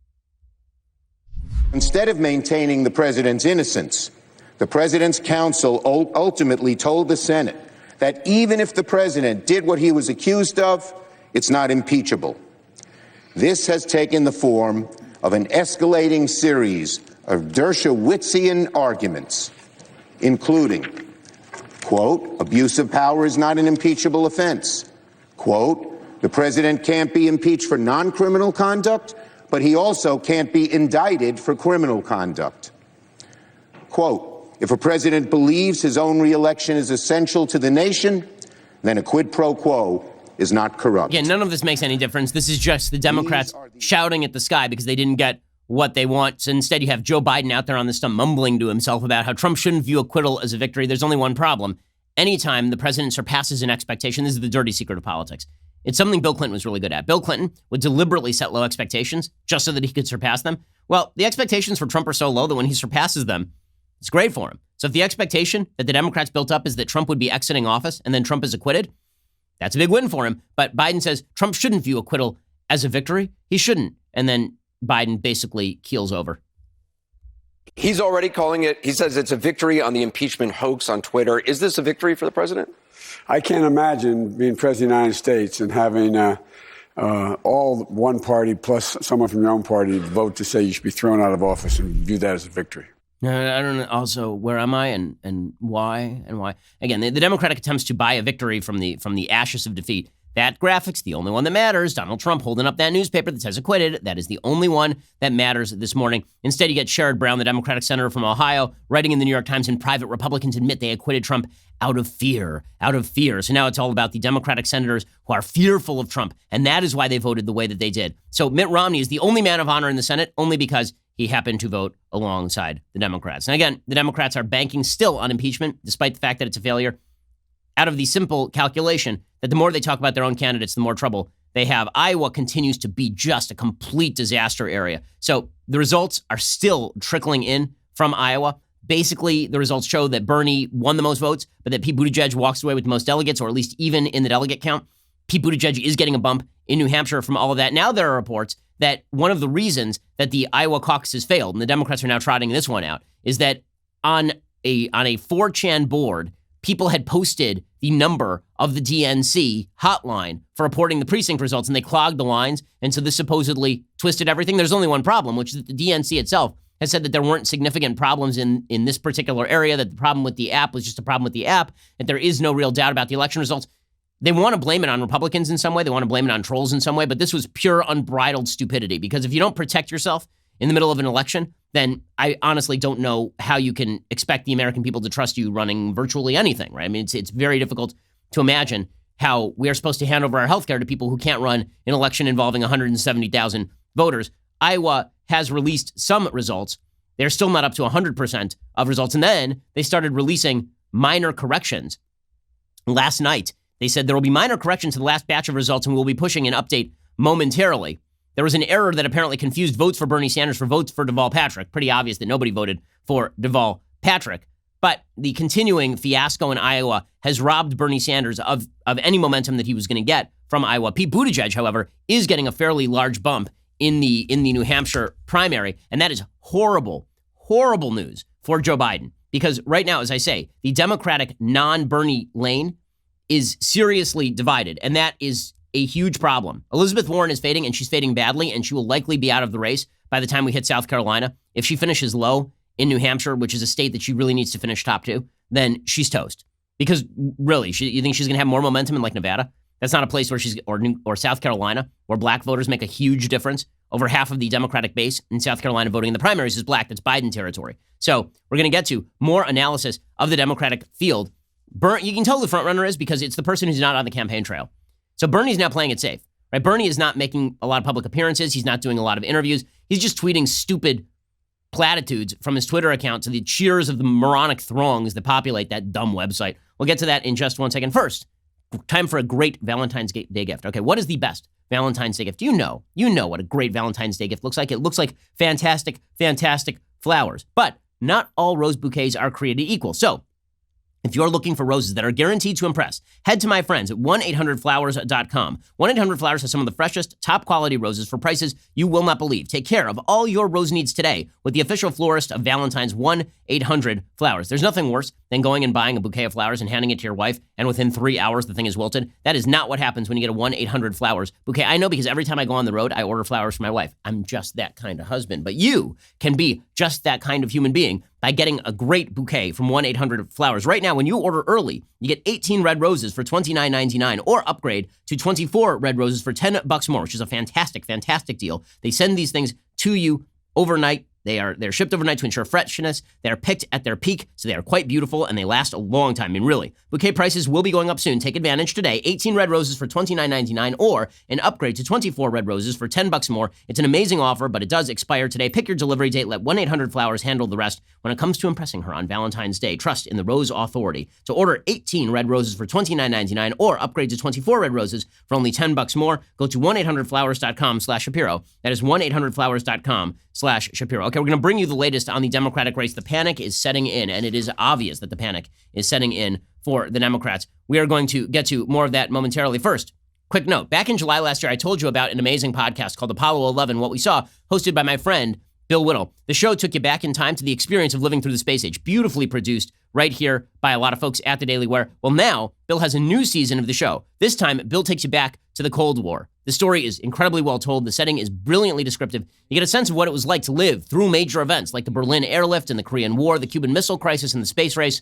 Instead of maintaining the president's innocence, the president's counsel ultimately told the Senate that even if the president did what he was accused of, it's not impeachable. This has taken the form of an escalating series of Dershowitzian arguments, including, quote, abuse of power is not an impeachable offense. Quote, the president can't be impeached for non-criminal conduct, but he also can't be indicted for criminal conduct. Quote, if a president believes his own reelection is essential to the nation, then a quid pro quo is not corrupt. Again, none of this makes any difference. This is just the Democrats shouting at the sky because they didn't get what they want. So instead, you have Joe Biden out there on the stump mumbling to himself about how Trump shouldn't view acquittal as a victory. There's only one problem. Anytime the president surpasses an expectation, this is the dirty secret of politics. It's something Bill Clinton was really good at. Bill Clinton would deliberately set low expectations just so that he could surpass them. Well, the expectations for Trump are so low that when he surpasses them, it's great for him. So if the expectation that the Democrats built up is that Trump would be exiting office and then Trump is acquitted, that's a big win for him. But Biden says Trump shouldn't view acquittal as a victory. He shouldn't. And then Biden basically keels over. He's already calling it, he says it's a victory on the impeachment hoax on Twitter. Is this a victory for the president? I can't imagine being president of the United States and having all one party plus someone from your own party vote to say you should be thrown out of office and view that as a victory. I don't know. Also, where am I and why and why? Again, the Democratic attempts to buy a victory from the ashes of defeat. That graphic's the only one that matters. Donald Trump holding up that newspaper that says acquitted. That is the only one that matters this morning. Instead, you get Sherrod Brown, the Democratic senator from Ohio, writing in the New York Times, in private, Republicans admit they acquitted Trump out of fear. So now it's all about the Democratic senators who are fearful of Trump, and that is why they voted the way that they did. So Mitt Romney is the only man of honor in the Senate, only because he happened to vote alongside the Democrats. And again, the Democrats are banking still on impeachment, despite the fact that it's a failure, out of the simple calculation that the more they talk about their own candidates, the more trouble They have Iowa continues to be just a complete disaster area. So the results are still trickling in from Iowa. Basically, the results show that Bernie won the most votes, but that Pete Buttigieg walks away with the most delegates, or at least even in the delegate count. Pete Buttigieg is getting a bump in New Hampshire from all of that. Now there are reports that one of the reasons that the Iowa caucuses failed, and the Democrats are now trotting this one out, is that on a 4chan board, people had posted the number of the DNC hotline for reporting the precinct results, and they clogged the lines, and so this supposedly twisted everything. There's only one problem, which is that the DNC itself has said that there weren't significant problems in this particular area, that the problem with the app was just a problem with the app, that there is no real doubt about the election results. They want to blame it on Republicans in some way. They want to blame it on trolls in some way, but this was pure unbridled stupidity, because if you don't protect yourself in the middle of an election, then I honestly don't know how you can expect the American people to trust you running virtually anything, right? I mean, it's very difficult to imagine how we are supposed to hand over our healthcare to people who can't run an election involving 170,000 voters. Iowa has released some results. They're still not up to 100% of results. And then they started releasing minor corrections. Last night, they said there will be minor corrections to the last batch of results, and we'll be pushing an update momentarily. There was an error that apparently confused votes for Bernie Sanders for votes for Deval Patrick. Pretty obvious that nobody voted for Deval Patrick. But the continuing fiasco in Iowa has robbed Bernie Sanders of any momentum that he was going to get from Iowa. Pete Buttigieg, however, is getting a fairly large bump in the New Hampshire primary, and that is horrible, horrible news for Joe Biden. Because right now, as I say, the Democratic non-Bernie lane is seriously divided, and that is a huge problem. Elizabeth Warren is fading, and she's fading badly, and she will likely be out of the race by the time we hit South Carolina. If she finishes low in New Hampshire, which is a state that she really needs to finish top 2, then she's toast. Because really, you think she's going to have more momentum in like Nevada? That's not a place where or South Carolina, where black voters make a huge difference. Over half of the Democratic base in South Carolina voting in the primaries is black. That's Biden territory. So we're going to get to more analysis of the Democratic field. You can tell who the front runner is because it's the person who's not on the campaign trail. So Bernie's now playing it safe, right? Bernie is not making a lot of public appearances. He's not doing a lot of interviews. He's just tweeting stupid platitudes from his Twitter account to the cheers of the moronic throngs that populate that dumb website. We'll get to that in just one second. First, time for a great Valentine's Day gift. Okay, what is the best Valentine's Day gift? You know what a great Valentine's Day gift looks like. It looks like fantastic, fantastic flowers. But not all rose bouquets are created equal. So if you're looking for roses that are guaranteed to impress, head to my friends at 1-800-Flowers.com. 1-800-Flowers has some of the freshest, top-quality roses for prices you will not believe. Take care of all your rose needs today with the official florist of Valentine's, 1-800-Flowers. There's nothing worse than going and buying a bouquet of flowers and handing it to your wife, and within 3 hours, the thing is wilted. That is not what happens when you get a 1-800-Flowers bouquet. I know, because every time I go on the road, I order flowers for my wife. I'm just that kind of husband. But you can be just that kind of human being by getting a great bouquet from 1-800-Flowers. Right now, when you order early, you get 18 red roses for $29.99 or upgrade to 24 red roses for $10 more, which is a fantastic, fantastic deal. They send these things to you overnight. They're shipped overnight to ensure freshness. They're picked at their peak, so they are quite beautiful, and they last a long time. I mean, really. Bouquet prices will be going up soon. Take advantage today. 18 red roses for $29.99 or an upgrade to 24 red roses for $10 more. It's an amazing offer, but it does expire today. Pick your delivery date. Let 1-800-Flowers handle the rest when it comes to impressing her on Valentine's Day. Trust in the Rose Authority. To order 18 red roses for $29.99 or upgrade to 24 red roses for only $10 more, go to 1-800-Flowers.com/Shapiro. That is 1-800-Flowers.com/Shapiro. Okay, we're going to bring you the latest on the Democratic race. The panic is setting in, and it is obvious that the panic is setting in for the Democrats. We are going to get to more of that momentarily. First, quick note. Back in July last year, I told you about an amazing podcast called Apollo 11, What We Saw, hosted by my friend, Bill Whittle. The show took you back in time to the experience of living through the space age. Beautifully produced right here by a lot of folks at the Daily Wire. Well, now, Bill has a new season of the show. This time, Bill takes you back to the Cold War. The story is incredibly well told. The setting is brilliantly descriptive. You get a sense of what it was like to live through major events like the Berlin airlift and the Korean War, the Cuban Missile Crisis, and the space race.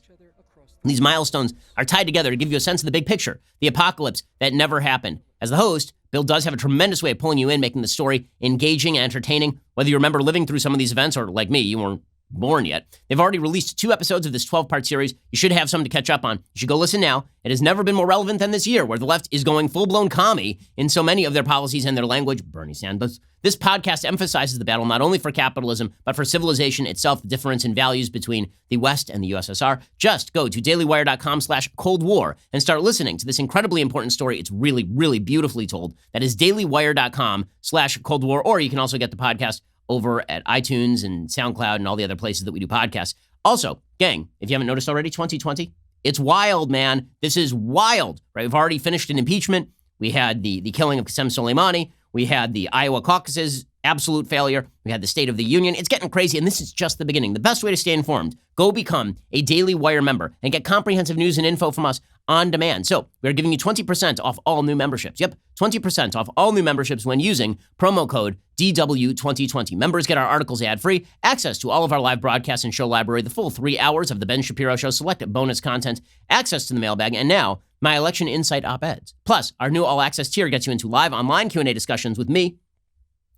These milestones are tied together to give you a sense of the big picture, the apocalypse that never happened. As the host, Bill does have a tremendous way of pulling you in, making the story engaging and entertaining. Whether you remember living through some of these events or, like me, you weren't born yet. They've already released 2 episodes of this 12-part series. You should have some to catch up on. You should go listen now. It has never been more relevant than this year, where the left is going full-blown commie in so many of their policies and their language. Bernie Sanders. This podcast emphasizes the battle not only for capitalism, but for civilization itself, the difference in values between the West and the USSR. Just go to dailywire.com/Cold War and start listening to this incredibly important story. It's really, really beautifully told. That is dailywire.com/Cold War, or you can also get the podcast over at iTunes and SoundCloud and all the other places that we do podcasts. Also, gang, if you haven't noticed already, 2020, it's wild, man. This is wild, right? We've already finished an impeachment. We had the killing of Qasem Soleimani. We had the Iowa caucuses, absolute failure. We had the State of the Union. It's getting crazy, and this is just the beginning. The best way to stay informed, go become a Daily Wire member and get comprehensive news and info from us on demand. So we're giving you 20% off all new memberships. Yep, 20% off all new memberships when using promo code DW2020. Members get our articles ad-free, access to all of our live broadcasts and show library, the full 3 hours of The Ben Shapiro Show, select bonus content, access to the mailbag, and now my election insight op-eds. Plus, our new all-access tier gets you into live online Q&A discussions with me,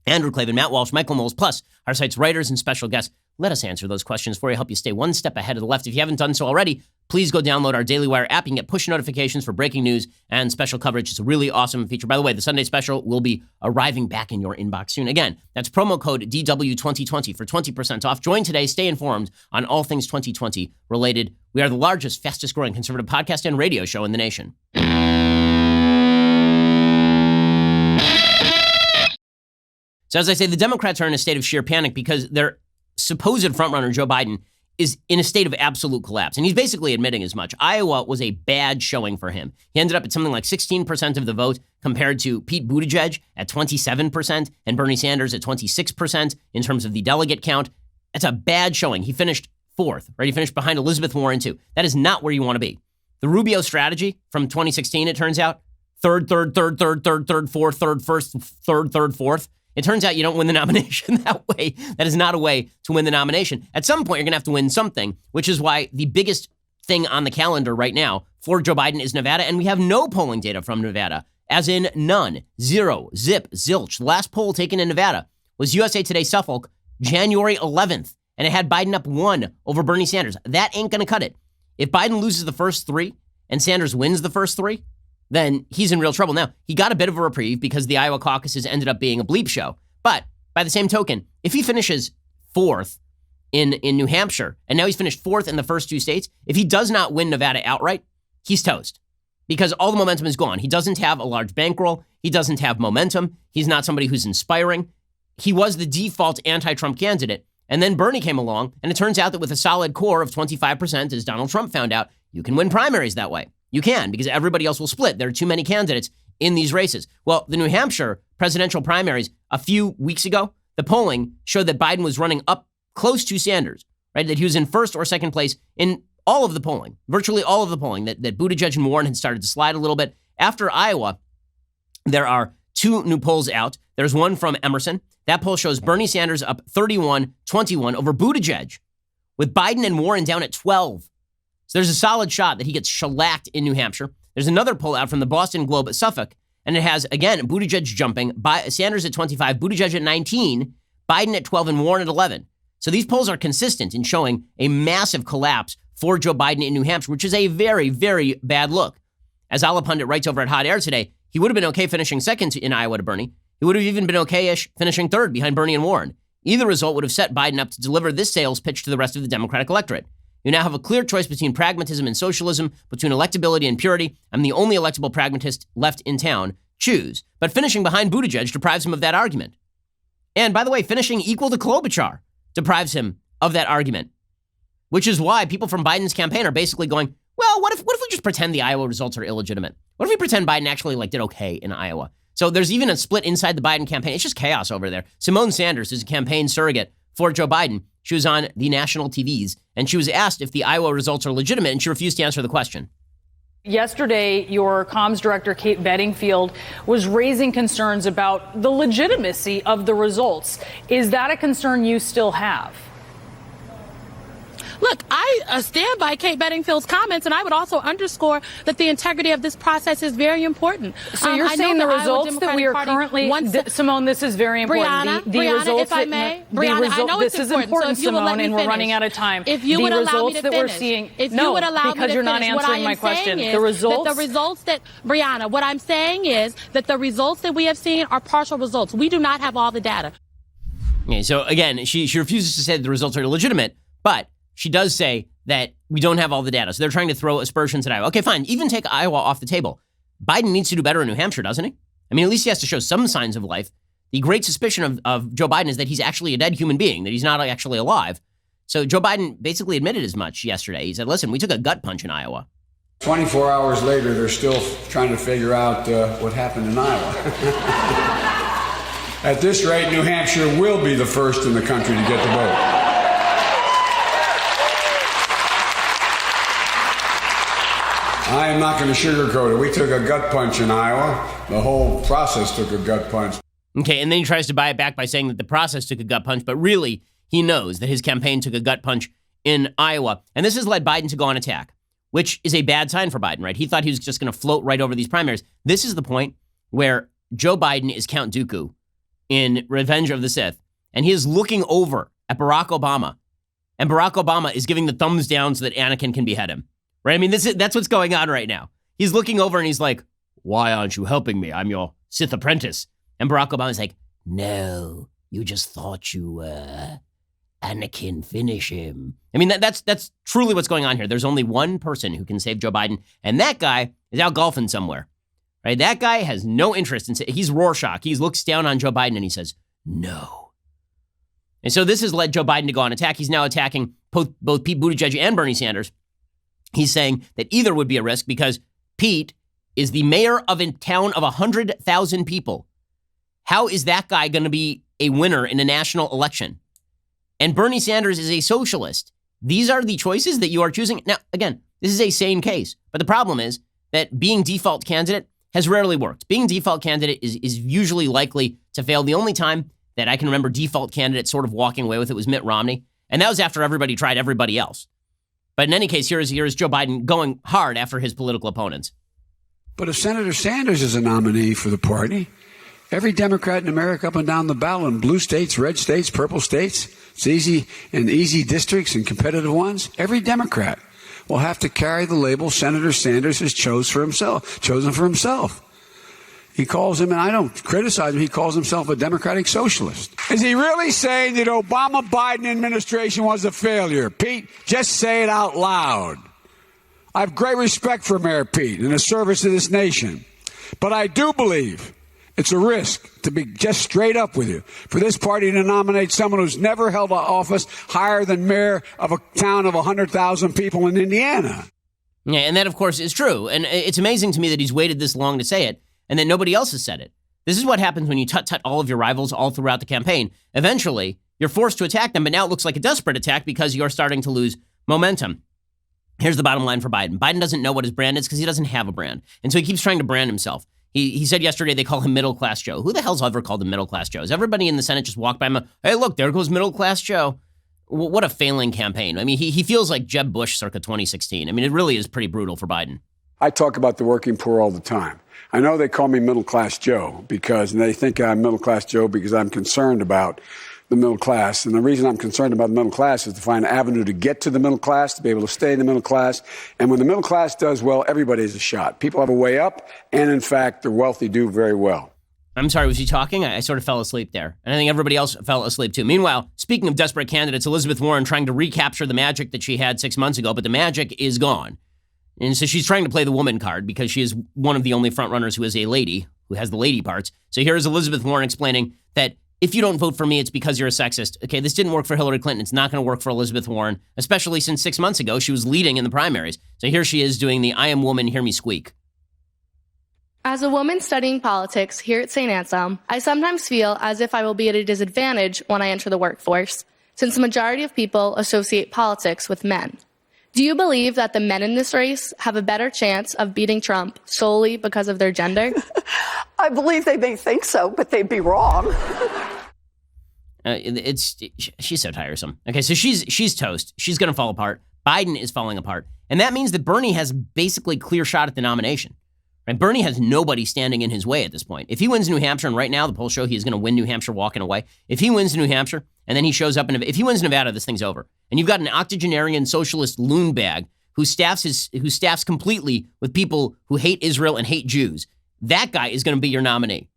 Andrew Klavan, Matt Walsh, Michael Knowles, plus our site's writers and special guests. Let us answer those questions for you, help you stay one step ahead of the left. If you haven't done so already, please go download our Daily Wire app. You can get push notifications for breaking news and special coverage. It's a really awesome feature. By the way, the Sunday special will be arriving back in your inbox soon. Again, that's promo code DW2020 for 20% off. Join today. Stay informed on all things 2020 related. We are the largest, fastest growing conservative podcast and radio show in the nation. So as I say, the Democrats are in a state of sheer panic because their supposed frontrunner, Joe Biden, is in a state of absolute collapse. And he's basically admitting as much. Iowa was a bad showing for him. He ended up at something like 16% of the vote compared to Pete Buttigieg at 27% and Bernie Sanders at 26% in terms of the delegate count. That's a bad showing. He finished 4th, right? He finished behind Elizabeth Warren, too. That is not where you want to be. The Rubio strategy from 2016, it turns out, third, fourth, third, first, third, fourth. It turns out you don't win the nomination that way. That is not a way to win the nomination. At some point, you're going to have to win something, which is why the biggest thing on the calendar right now for Joe Biden is Nevada, and we have no polling data from Nevada, as in none, zero, zip, zilch. The last poll taken in Nevada was USA Today Suffolk, January 11th, and it had Biden up 1 over Bernie Sanders. That ain't going to cut it. If Biden loses the first 3 and Sanders wins the first 3, then he's in real trouble. Now, he got a bit of a reprieve because the Iowa caucuses ended up being a bleep show. But by the same token, if he finishes 4th in New Hampshire, and now he's finished 4th in the first 2 states, if he does not win Nevada outright, he's toast because all the momentum is gone. He doesn't have a large bankroll. He doesn't have momentum. He's not somebody who's inspiring. He was the default anti-Trump candidate. And then Bernie came along, and it turns out that with a solid core of 25%, as Donald Trump found out, you can win primaries that way. You can, because everybody else will split. There are too many candidates in these races. Well, the New Hampshire presidential primaries a few weeks ago, the polling showed that Biden was running up close to Sanders, right? That he was in first or second place in all of the polling, virtually all of the polling, that Buttigieg and Warren had started to slide a little bit. After Iowa, there are 2 new polls out. There's one from Emerson. That poll shows Bernie Sanders up 31-21 over Buttigieg, with Biden and Warren down at 12. So there's a solid shot that he gets shellacked in New Hampshire. There's another poll out from the Boston Globe at Suffolk, and it has, again, Buttigieg jumping, Sanders at 25, Buttigieg at 19, Biden at 12, and Warren at 11. So these polls are consistent in showing a massive collapse for Joe Biden in New Hampshire, which is a very, very bad look. As Allah Pundit writes over at Hot Air today, he would have been okay finishing second in Iowa to Bernie. He would have even been okay-ish finishing 3rd behind Bernie and Warren. Either result would have set Biden up to deliver this sales pitch to the rest of the Democratic electorate. You now have a clear choice between pragmatism and socialism, between electability and purity. I'm the only electable pragmatist left in town. Choose. But finishing behind Buttigieg deprives him of that argument. And by the way, finishing equal to Klobuchar deprives him of that argument, which is why people from Biden's campaign are basically going, well, what if we just pretend the Iowa results are illegitimate? What if we pretend Biden actually did okay in Iowa? So there's even a split inside the Biden campaign. It's just chaos over there. Simone Sanders is a campaign surrogate for Joe Biden. She was on the national TVs, and she was asked if the Iowa results are legitimate, and she refused to answer the question. Yesterday, your comms director, Kate Bedingfield, was raising concerns about the legitimacy of the results. Is that a concern you still have? Look, I stand by Kate Bedingfield's comments, and I would also underscore that the integrity of this process is very important. So you're saying the results that we are currently, Simone, this is very important. Brianna, results if I may, Brianna, I know this it's is important, so Simone, and we're running out of time. If you would allow me to finish, we're seeing, because you're not answering my question. The results that Brianna, what I'm saying is that the results that we have seen are partial results. We do not have all the data. Okay, so again, she refuses to say that the results are legitimate, but she does say that we don't have all the data. So they're trying to throw aspersions at Iowa. Okay, fine. Even take Iowa off the table. Biden needs to do better in New Hampshire, doesn't he? I mean, at least he has to show some signs of life. The great suspicion of Joe Biden is that he's actually a dead human being, that he's not actually alive. So Joe Biden basically admitted as much yesterday. He said, listen, we took a gut punch in Iowa. 24 hours later, they're still trying to figure out what happened in Iowa. At this rate, New Hampshire will be the first in the country to get the vote. I am not going to sugarcoat it. We took a gut punch in Iowa. The whole process took a gut punch. Okay, and then he tries to buy it back by saying that the process took a gut punch, but really, he knows that his campaign took a gut punch in Iowa. And this has led Biden to go on attack, which is a bad sign for Biden, right? He thought he was just going to float right over these primaries. This is the point where Joe Biden is Count Dooku in Revenge of the Sith, and he is looking over at Barack Obama, and Barack Obama is giving the thumbs down so that Anakin can behead him, right? I mean, that's what's going on right now. He's looking over and he's like, why aren't you helping me? I'm your Sith apprentice. And Barack Obama's like, no, you just thought you were. Anakin, finish him. I mean, that's truly what's going on here. There's only one person who can save Joe Biden, and that guy is out golfing somewhere. Right? That guy has no interest in, he's Rorschach. He looks down on Joe Biden and he says, no. And so this has led Joe Biden to go on attack. He's now attacking both Pete Buttigieg and Bernie Sanders. He's saying that either would be a risk because Pete is the mayor of a town of 100,000 people. How is that guy going to be a winner in a national election? And Bernie Sanders is a socialist. These are the choices that you are choosing. Now, again, this is a sane case, but the problem is that being default candidate has rarely worked. Being default candidate is usually likely to fail. The only time that I can remember default candidate sort of walking away with it was Mitt Romney, and that was after everybody tried everybody else. But in any case, here is Joe Biden going hard after his political opponents. But if Senator Sanders is a nominee for the party, every Democrat in America up and down the ballot in blue states, red states, purple states, it's easy districts and competitive ones, every Democrat will have to carry the label Senator Sanders has chosen for himself. He calls him, and I don't criticize him, he calls himself a democratic socialist. Is he really saying that Obama-Biden administration was a failure? Pete, just say it out loud. I have great respect for Mayor Pete and his service to this nation. But I do believe it's a risk, to be just straight up with you, for this party to nominate someone who's never held an office higher than mayor of a town of 100,000 people in Indiana. Yeah, and that, of course, is true. And it's amazing to me that he's waited this long to say it and that nobody else has said it. This is what happens when you tut-tut all of your rivals all throughout the campaign. Eventually, you're forced to attack them, but now it looks like a desperate attack because you're starting to lose momentum. Here's the bottom line for Biden. Biden doesn't know what his brand is because he doesn't have a brand. And so he keeps trying to brand himself. He said yesterday they call him middle-class Joe. Who the hell's ever called him middle-class Joe? Has everybody in the Senate just walked by him? Hey, look, there goes middle-class Joe. What a failing campaign. I mean, he feels like Jeb Bush circa 2016. I mean, it really is pretty brutal for Biden. I talk about the working poor all the time. I know they call me middle-class Joe and they think I'm middle-class Joe because I'm concerned about the middle class. And the reason I'm concerned about the middle class is to find an avenue to get to the middle class, to be able to stay in the middle class. And when the middle class does well, everybody has a shot. People have a way up. And in fact, the wealthy do very well. I'm sorry, was he talking? I sort of fell asleep there. And I think everybody else fell asleep too. Meanwhile, speaking of desperate candidates, Elizabeth Warren trying to recapture the magic that she had 6 months ago, but the magic is gone. And so she's trying to play the woman card because she is one of the only frontrunners who is a lady, who has the lady parts. So here's Elizabeth Warren explaining that if you don't vote for me, it's because you're a sexist. Okay, this didn't work for Hillary Clinton. It's not going to work for Elizabeth Warren, especially since 6 months ago she was leading in the primaries. So here she is doing the I am woman, hear me squeak. As a woman studying politics here at St. Anselm, I sometimes feel as if I will be at a disadvantage when I enter the workforce, since the majority of people associate politics with men. Do you believe that the men in this race have a better chance of beating Trump solely because of their gender? I believe they may think so, but they'd be wrong. She's so tiresome. Okay, so she's toast. She's going to fall apart. Biden is falling apart. And that means that Bernie has basically clear shot at the nomination. Right? Bernie has nobody standing in his way at this point. If he wins New Hampshire, and right now the polls show he is going to win New Hampshire walking away. If he wins New Hampshire and then he shows up if he wins Nevada, this thing's over. And you've got an octogenarian socialist loon bag who staffs completely with people who hate Israel and hate Jews. That guy is going to be your nominee.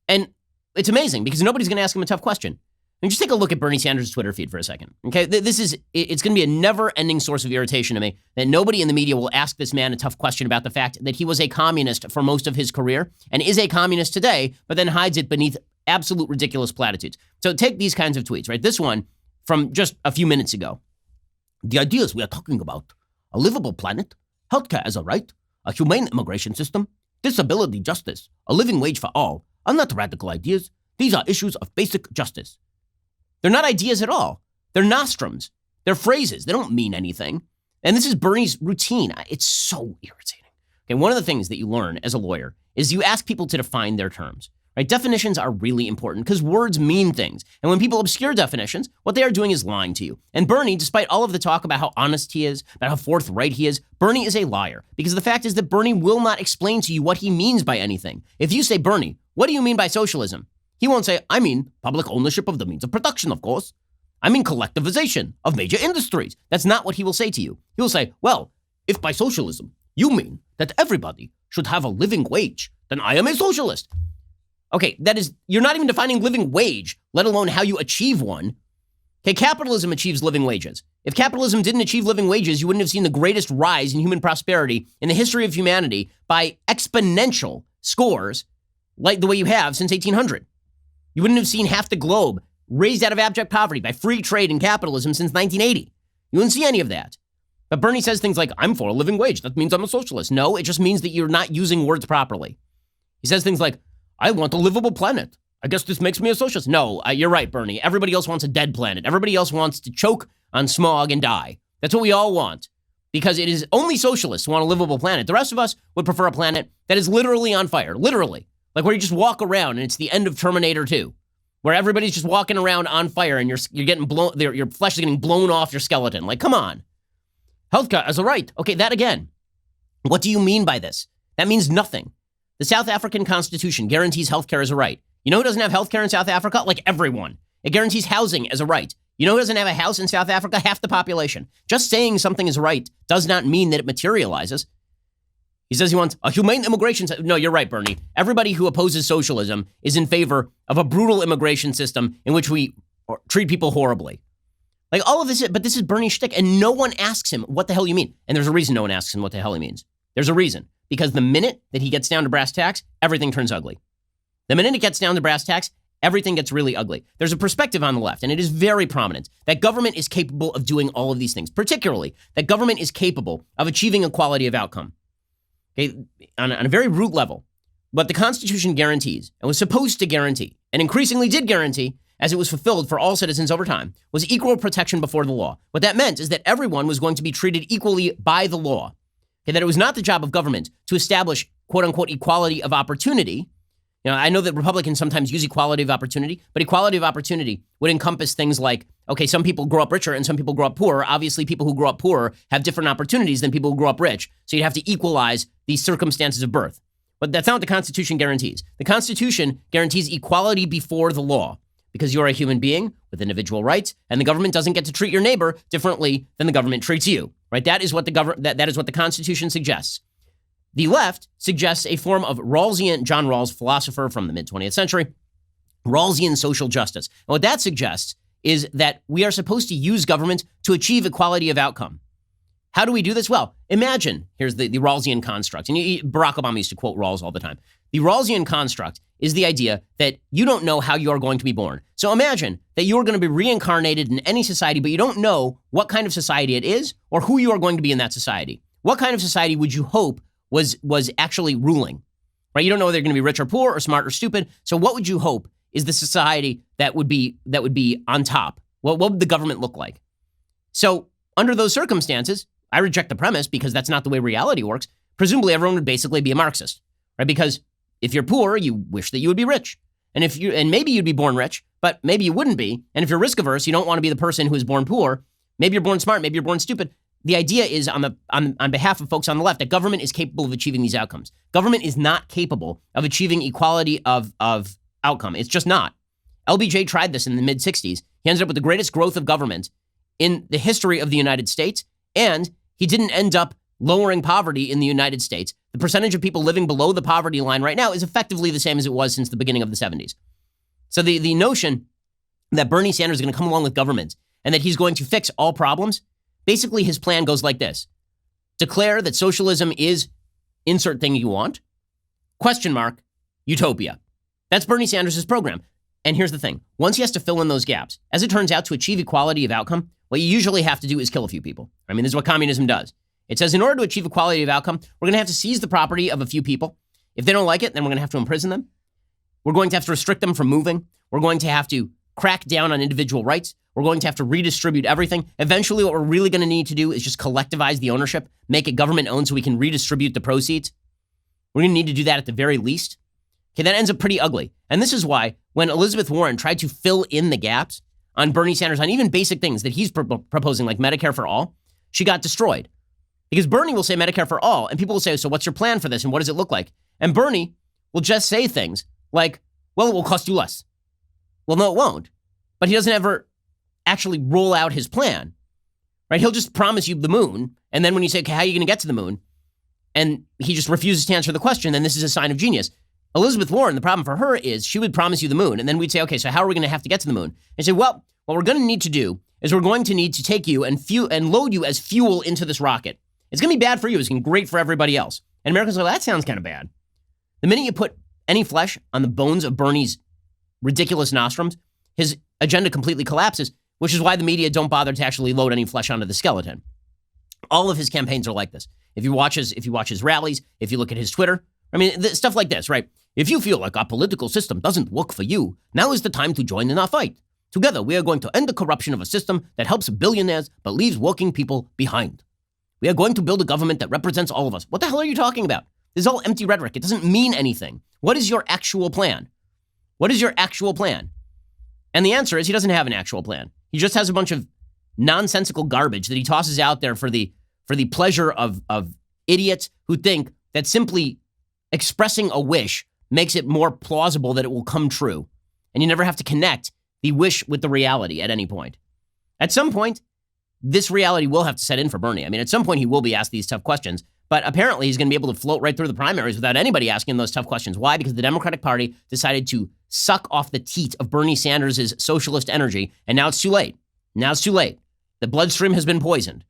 And it's amazing because nobody's going to ask him a tough question. And just take a look at Bernie Sanders' Twitter feed for a second. Okay, it's going to be a never-ending source of irritation to me that nobody in the media will ask this man a tough question about the fact that he was a communist for most of his career and is a communist today, but then hides it beneath absolute ridiculous platitudes. So take these kinds of tweets, right? This one from just a few minutes ago. The ideas we are talking about: a livable planet, healthcare as a right, a humane immigration system, disability justice, a living wage for all, are not radical ideas. These are issues of basic justice. They're not ideas at all. They're nostrums. They're phrases. They don't mean anything. And this is Bernie's routine. It's so irritating. Okay, one of the things that you learn as a lawyer is you ask people to define their terms. Right? Definitions are really important because words mean things. And when people obscure definitions, what they are doing is lying to you. And Bernie, despite all of the talk about how honest he is, about how forthright he is, Bernie is a liar. Because the fact is that Bernie will not explain to you what he means by anything. If you say, Bernie, what do you mean by socialism? He won't say, I mean public ownership of the means of production, of course. I mean collectivization of major industries. That's not what he will say to you. He will say, well, if by socialism you mean that everybody should have a living wage, then I am a socialist. Okay, that is, you're not even defining living wage, let alone how you achieve one. Okay, capitalism achieves living wages. If capitalism didn't achieve living wages, you wouldn't have seen the greatest rise in human prosperity in the history of humanity by exponential scores like the way you have since 1800. You wouldn't have seen half the globe raised out of abject poverty by free trade and capitalism since 1980. You wouldn't see any of that. But Bernie says things like, I'm for a living wage. That means I'm a socialist. No, it just means that you're not using words properly. He says things like, I want a livable planet. I guess this makes me a socialist. No, you're right, Bernie. Everybody else wants a dead planet. Everybody else wants to choke on smog and die. That's what we all want. Because it is only socialists who want a livable planet. The rest of us would prefer a planet that is literally on fire. Literally. Like where you just walk around and it's the end of Terminator 2, where everybody's just walking around on fire and you're getting blown, your flesh is getting blown off your skeleton. Like, come on. Healthcare as a right. Okay, that again. What do you mean by this? That means nothing. The South African Constitution guarantees healthcare as a right. You know who doesn't have healthcare in South Africa? Like everyone. It guarantees housing as a right. You know who doesn't have a house in South Africa? Half the population. Just saying something is right does not mean that it materializes. He says he wants a humane immigration system. No, you're right, Bernie. Everybody who opposes socialism is in favor of a brutal immigration system in which we treat people horribly. Like all of this, but this is Bernie's shtick, and no one asks him what the hell you mean. And there's a reason no one asks him what the hell he means. There's a reason. Because the minute that he gets down to brass tacks, everything turns ugly. The minute it gets down to brass tacks, everything gets really ugly. There's a perspective on the left, and it is very prominent, that government is capable of doing all of these things, particularly that government is capable of achieving equality of outcome. Okay, on a very root level, what the Constitution guarantees and was supposed to guarantee, and increasingly did guarantee as it was fulfilled for all citizens over time, was equal protection before the law. What that meant is that everyone was going to be treated equally by the law. Okay, that it was not the job of government to establish, quote unquote, equality of opportunity. You know, I know that Republicans sometimes use equality of opportunity, but equality of opportunity would encompass things like, okay, some people grow up richer and some people grow up poorer. Obviously, people who grow up poorer have different opportunities than people who grow up rich. So you'd have to equalize the circumstances of birth. But that's not what the Constitution guarantees. The Constitution guarantees equality before the law because you're a human being with individual rights, and the government doesn't get to treat your neighbor differently than the government treats you. Right? That is what that is what the Constitution suggests. The left suggests a form of Rawlsian, John Rawls, philosopher from the mid-20th century, Rawlsian social justice. And what that suggests is that we are supposed to use government to achieve equality of outcome. How do we do this? Well, imagine, here's the Rawlsian construct. And Barack Obama used to quote Rawls all the time. The Rawlsian construct is the idea that you don't know how you are going to be born. So imagine that you are going to be reincarnated in any society, but you don't know what kind of society it is or who you are going to be in that society. What kind of society would you hope was actually ruling? Right? You don't know whether they're going to be rich or poor or smart or stupid. So what would you hope is the society that would be on top? What would the government look like? So under those circumstances, I reject the premise because that's not the way reality works. Presumably everyone would basically be a Marxist, right? Because if you're poor, you wish that you would be rich. And maybe you'd be born rich, but maybe you wouldn't be. And if you're risk averse, you don't want to be the person who is born poor. Maybe you're born smart, maybe you're born stupid. The idea is on behalf of folks on the left that government is capable of achieving these outcomes. Government is not capable of achieving equality of outcome. It's just not. LBJ tried this in the mid-60s. He ended up with the greatest growth of government in the history of the United States, and he didn't end up lowering poverty in the United States. The percentage of people living below the poverty line right now is effectively the same as it was since the beginning of the 70s. So the notion that Bernie Sanders is going to come along with government and that he's going to fix all problems, basically his plan goes like this. Declare that socialism is insert thing you want, ? Utopia. That's Bernie Sanders' program. And here's the thing. Once he has to fill in those gaps, as it turns out, to achieve equality of outcome, what you usually have to do is kill a few people. I mean, this is what communism does. It says in order to achieve equality of outcome, we're going to have to seize the property of a few people. If they don't like it, then we're going to have to imprison them. We're going to have to restrict them from moving. We're going to have to crack down on individual rights. We're going to have to redistribute everything. Eventually, what we're really going to need to do is just collectivize the ownership, make it government-owned so we can redistribute the proceeds. We're going to need to do that at the very least. Okay, that ends up pretty ugly. And this is why when Elizabeth Warren tried to fill in the gaps on Bernie Sanders, on even basic things that he's proposing, like Medicare for all, she got destroyed. Because Bernie will say Medicare for all, and people will say, so what's your plan for this, and what does it look like? And Bernie will just say things like, well, it will cost you less. Well, no, it won't. But he doesn't ever actually roll out his plan, right? He'll just promise you the moon, and then when you say, okay, how are you going to get to the moon? And he just refuses to answer the question, then this is a sign of genius. Elizabeth Warren, the problem for her is she would promise you the moon, and then we'd say, okay, so how are we going to have to get to the moon? And say, well, what we're going to need to do is we're going to need to take you and load you as fuel into this rocket. It's going to be bad for you. It's going to be great for everybody else. And Americans are like, that sounds kind of bad. The minute you put any flesh on the bones of Bernie's ridiculous nostrums, his agenda completely collapses, which is why the media don't bother to actually load any flesh onto the skeleton. All of his campaigns are like this. If you watch his rallies, if you look at his Twitter, I mean, stuff like this, right? If you feel like our political system doesn't work for you, now is the time to join in our fight. Together, we are going to end the corruption of a system that helps billionaires but leaves working people behind. We are going to build a government that represents all of us. What the hell are you talking about? This is all empty rhetoric. It doesn't mean anything. What is your actual plan? What is your actual plan? And the answer is he doesn't have an actual plan. He just has a bunch of nonsensical garbage that he tosses out there for the pleasure of idiots who think that simply expressing a wish makes it more plausible that it will come true. And you never have to connect the wish with the reality at any point. At some point, this reality will have to set in for Bernie. I mean, at some point he will be asked these tough questions, but apparently he's going to be able to float right through the primaries without anybody asking those tough questions. Why? Because the Democratic Party decided to suck off the teat of Bernie Sanders' socialist energy, and now it's too late. Now it's too late. The bloodstream has been poisoned.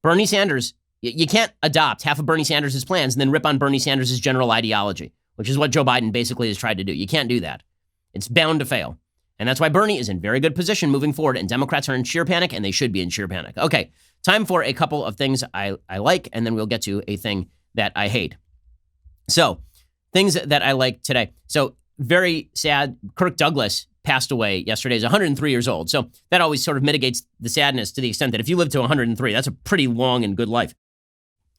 Bernie Sanders, you can't adopt half of Bernie Sanders' plans and then rip on Bernie Sanders' general ideology, which is what Joe Biden basically has tried to do. You can't do that. It's bound to fail. And that's why Bernie is in very good position moving forward, and Democrats are in sheer panic, and they should be in sheer panic. Okay, time for a couple of things I like, and then we'll get to a thing that I hate. So, things that I like today. So, very sad, Kirk Douglas passed away yesterday. He's 103 years old. So, that always sort of mitigates the sadness to the extent that if you live to 103, that's a pretty long and good life.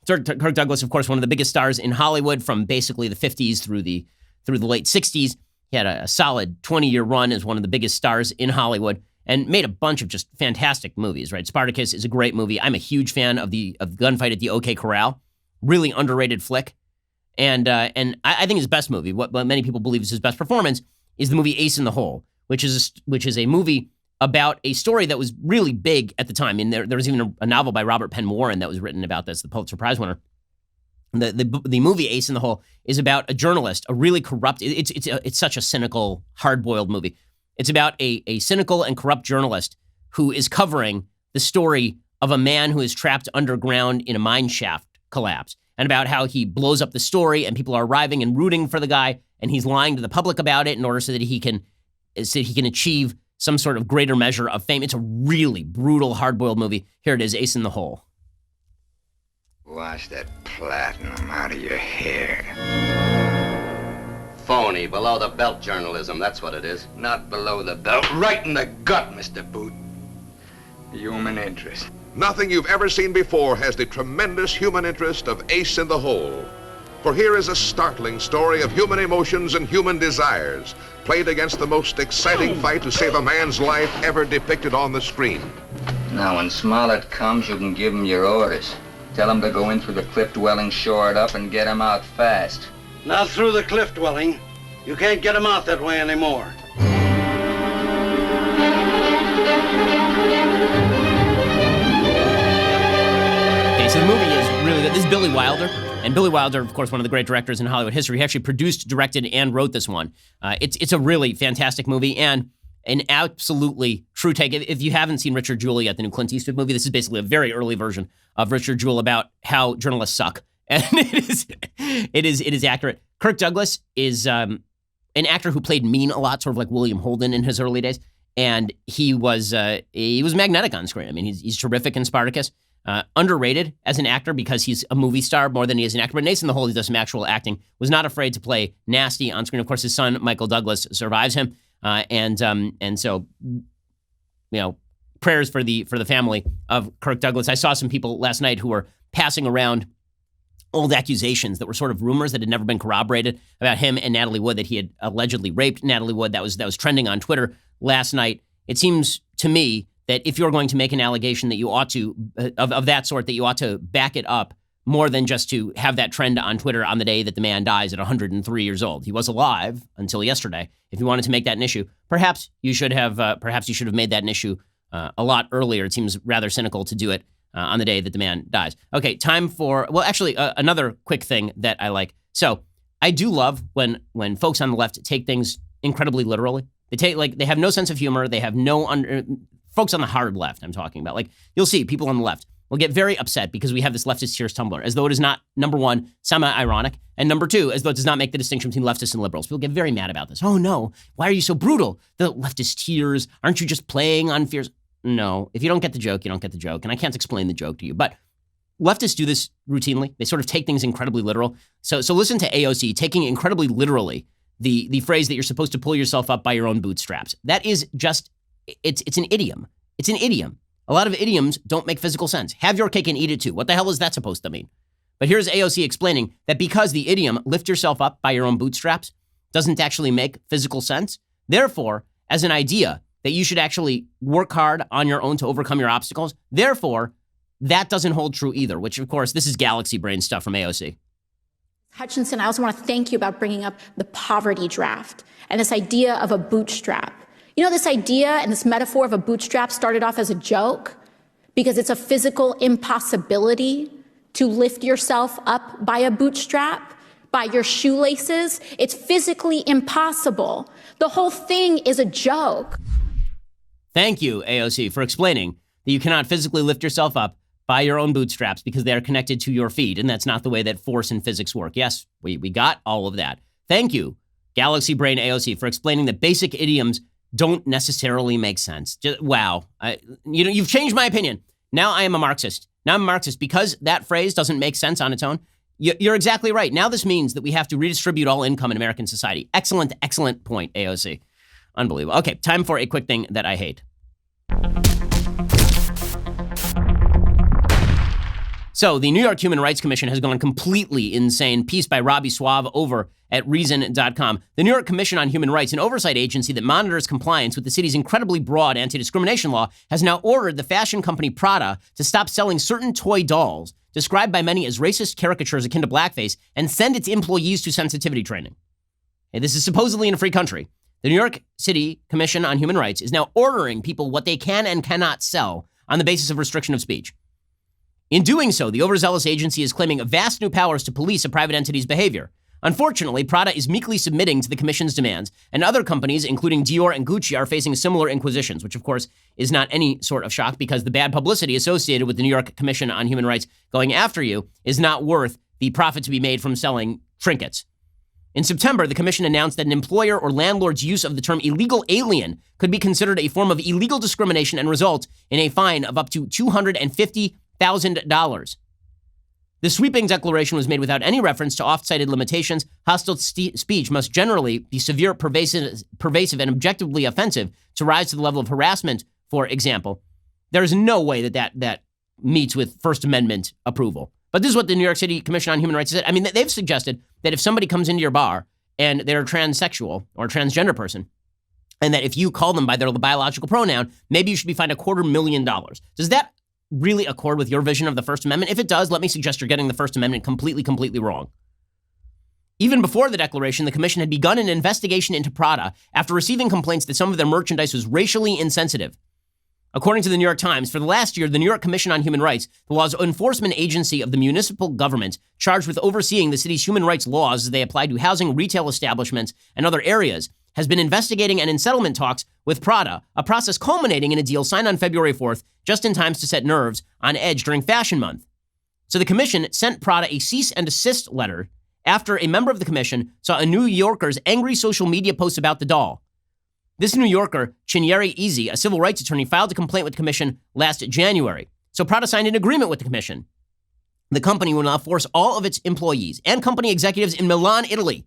Kirk Douglas, of course, one of the biggest stars in Hollywood from basically the 50s through the late 60s. He had a solid 20-year run as one of the biggest stars in Hollywood and made a bunch of just fantastic movies, right? Spartacus is a great movie. I'm a huge fan of the gunfight at the OK Corral. Really underrated flick. And I think his best movie, what many people believe is his best performance, is the movie Ace in the Hole, which is a movie about a story that was really big at the time. I mean, there was even a novel by Robert Penn Warren that was written about this, the Pulitzer Prize winner. The movie Ace in the Hole is about a journalist, a really corrupt. It's such a cynical, hard-boiled movie. It's about a cynical and corrupt journalist who is covering the story of a man who is trapped underground in a mine shaft collapse, and about how he blows up the story and people are arriving and rooting for the guy, and he's lying to the public about it in order so that he can achieve some sort of greater measure of fame. It's a really brutal, hard-boiled movie. Here it is, Ace in the Hole. Wash that platinum out of your hair. Phony, below the belt journalism, that's what it is. Not below the belt, right in the gut, Mr. Boot. Human interest. Nothing you've ever seen before has the tremendous human interest of Ace in the Hole. For here is a startling story of human emotions and human desires, played against the most exciting fight to save a man's life ever depicted on the screen. Now, when Smollett comes, you can give him your orders. Tell him to go in through the cliff dwelling, shore it up, and get him out fast. Not through the cliff dwelling. You can't get him out that way anymore. Okay, so the movie is really good. This is Billy Wilder. And Billy Wilder, of course, one of the great directors in Hollywood history. He actually produced, directed, and wrote this one. It's a really fantastic movie and an absolutely true take. If you haven't seen Richard Jewell yet, the new Clint Eastwood movie, this is basically a very early version of Richard Jewell about how journalists suck. And it is accurate. Kirk Douglas is an actor who played mean a lot, sort of like William Holden in his early days. And he was magnetic on screen. I mean, he's terrific in Spartacus. Underrated as an actor because he's a movie star more than he is an actor. But Nathan the Hole, he does some actual acting, was not afraid to play nasty on screen. Of course, his son, Michael Douglas, survives him. And so, prayers for the family of Kirk Douglas. I saw some people last night who were passing around old accusations that were sort of rumors that had never been corroborated about him and Natalie Wood, that he had allegedly raped Natalie Wood. That was trending on Twitter last night. It seems to me that if you're going to make an allegation that you ought to, of that sort, that you ought to back it up more than just to have that trend on Twitter on the day that the man dies at 103 years old. He was alive until yesterday. If you wanted to make that an issue, perhaps you should have made that an issue a lot earlier. It seems rather cynical to do it on the day that the man dies. Okay, time for, another quick thing that I like. So I do love when folks on the left take things incredibly literally. They have no sense of humor. They have folks on the hard left, I'm talking about. Like, you'll see people on the left will get very upset because we have this leftist tears tumbler, as though it is not, number one, semi-ironic, and number two, as though it does not make the distinction between leftists and liberals. People get very mad about this. Oh, no, why are you so brutal? The leftist tears, aren't you just playing on fears? No, if you don't get the joke, you don't get the joke, and I can't explain the joke to you. But leftists do this routinely. They sort of take things incredibly literal. So listen to AOC taking incredibly literally the phrase that you're supposed to pull yourself up by your own bootstraps. That is just, it's an idiom. It's an idiom. A lot of idioms don't make physical sense. Have your cake and eat it too. What the hell is that supposed to mean? But here's AOC explaining that because the idiom, lift yourself up by your own bootstraps, doesn't actually make physical sense. Therefore, as an idea that you should actually work hard on your own to overcome your obstacles, therefore, that doesn't hold true either, which, of course, this is galaxy brain stuff from AOC. Hutchinson, I also want to thank you about bringing up the poverty draft and this idea of a bootstrap. You know, this idea and this metaphor of a bootstrap started off as a joke because it's a physical impossibility to lift yourself up by a bootstrap, by your shoelaces. It's physically impossible. The whole thing is a joke. Thank you, AOC, for explaining that you cannot physically lift yourself up by your own bootstraps because they are connected to your feet, and that's not the way that force and physics work. Yes, we got all of that. Thank you, Galaxy Brain AOC, for explaining that basic idioms don't necessarily make sense. Wow. You've changed my opinion. Now I am a Marxist. Now I'm a Marxist because that phrase doesn't make sense on its own. You're exactly right. Now this means that we have to redistribute all income in American society. Excellent, excellent point, AOC. Unbelievable. Okay, time for a quick thing that I hate. So the New York Human Rights Commission has gone completely insane. Piece by Robbie Suave over at Reason.com. The New York Commission on Human Rights, an oversight agency that monitors compliance with the city's incredibly broad anti-discrimination law, has now ordered the fashion company Prada to stop selling certain toy dolls, described by many as racist caricatures akin to blackface, and send its employees to sensitivity training. And this is supposedly in a free country. The New York City Commission on Human Rights is now ordering people what they can and cannot sell on the basis of restriction of speech. In doing so, the overzealous agency is claiming vast new powers to police a private entity's behavior. Unfortunately, Prada is meekly submitting to the commission's demands, and other companies, including Dior and Gucci, are facing similar inquisitions, which, of course, is not any sort of shock because the bad publicity associated with the New York Commission on Human Rights going after you is not worth the profit to be made from selling trinkets. In September, the commission announced that an employer or landlord's use of the term illegal alien could be considered a form of illegal discrimination and result in a fine of up to $250,000. The sweeping declaration was made without any reference to oft-cited limitations. Hostile speech must generally be severe, pervasive, and objectively offensive to rise to the level of harassment, for example. There is no way that meets with First Amendment approval. But this is what the New York City Commission on Human Rights said. I mean, they've suggested that if somebody comes into your bar and they're a transsexual or a transgender person, and that if you call them by their biological pronoun, maybe you should be fined $250,000. Does that really accord with your vision of the First Amendment? If it does, let me suggest you're getting the First Amendment completely wrong. Even before the declaration, the commission had begun an investigation into Prada after receiving complaints that some of their merchandise was racially insensitive. According to the New York Times, for the last year, the New York Commission on Human Rights, the law's enforcement agency of the municipal government charged with overseeing the city's human rights laws as they apply to housing, retail establishments, and other areas, has been investigating and in settlement talks with Prada, a process culminating in a deal signed on February 4th, just in time to set nerves on edge during Fashion Month. So the commission sent Prada a cease and desist letter after a member of the commission saw a New Yorker's angry social media post about the doll. This New Yorker, Chinyere Easy, a civil rights attorney, filed a complaint with the commission last January. So Prada signed an agreement with the commission. The company will now force all of its employees and company executives in Milan, Italy,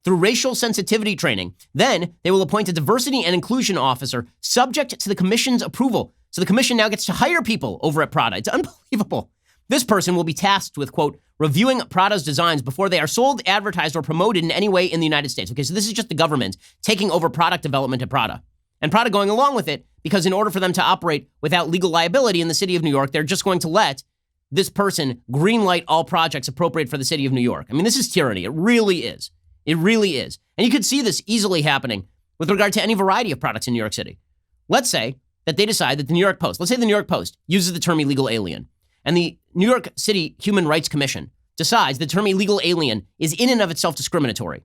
through racial sensitivity training. Then they will appoint a diversity and inclusion officer subject to the commission's approval. So the commission now gets to hire people over at Prada. It's unbelievable. This person will be tasked with, quote, reviewing Prada's designs before they are sold, advertised, or promoted in any way in the United States. Okay, so this is just the government taking over product development at Prada. And Prada going along with it because in order for them to operate without legal liability in the city of New York, they're just going to let this person greenlight all projects appropriate for the city of New York. I mean, this is tyranny. It really is. It really is. And you could see this easily happening with regard to any variety of products in New York City. Let's say that they decide that the New York Post, let's say the New York Post uses the term illegal alien, and the New York City Human Rights Commission decides the term illegal alien is in and of itself discriminatory.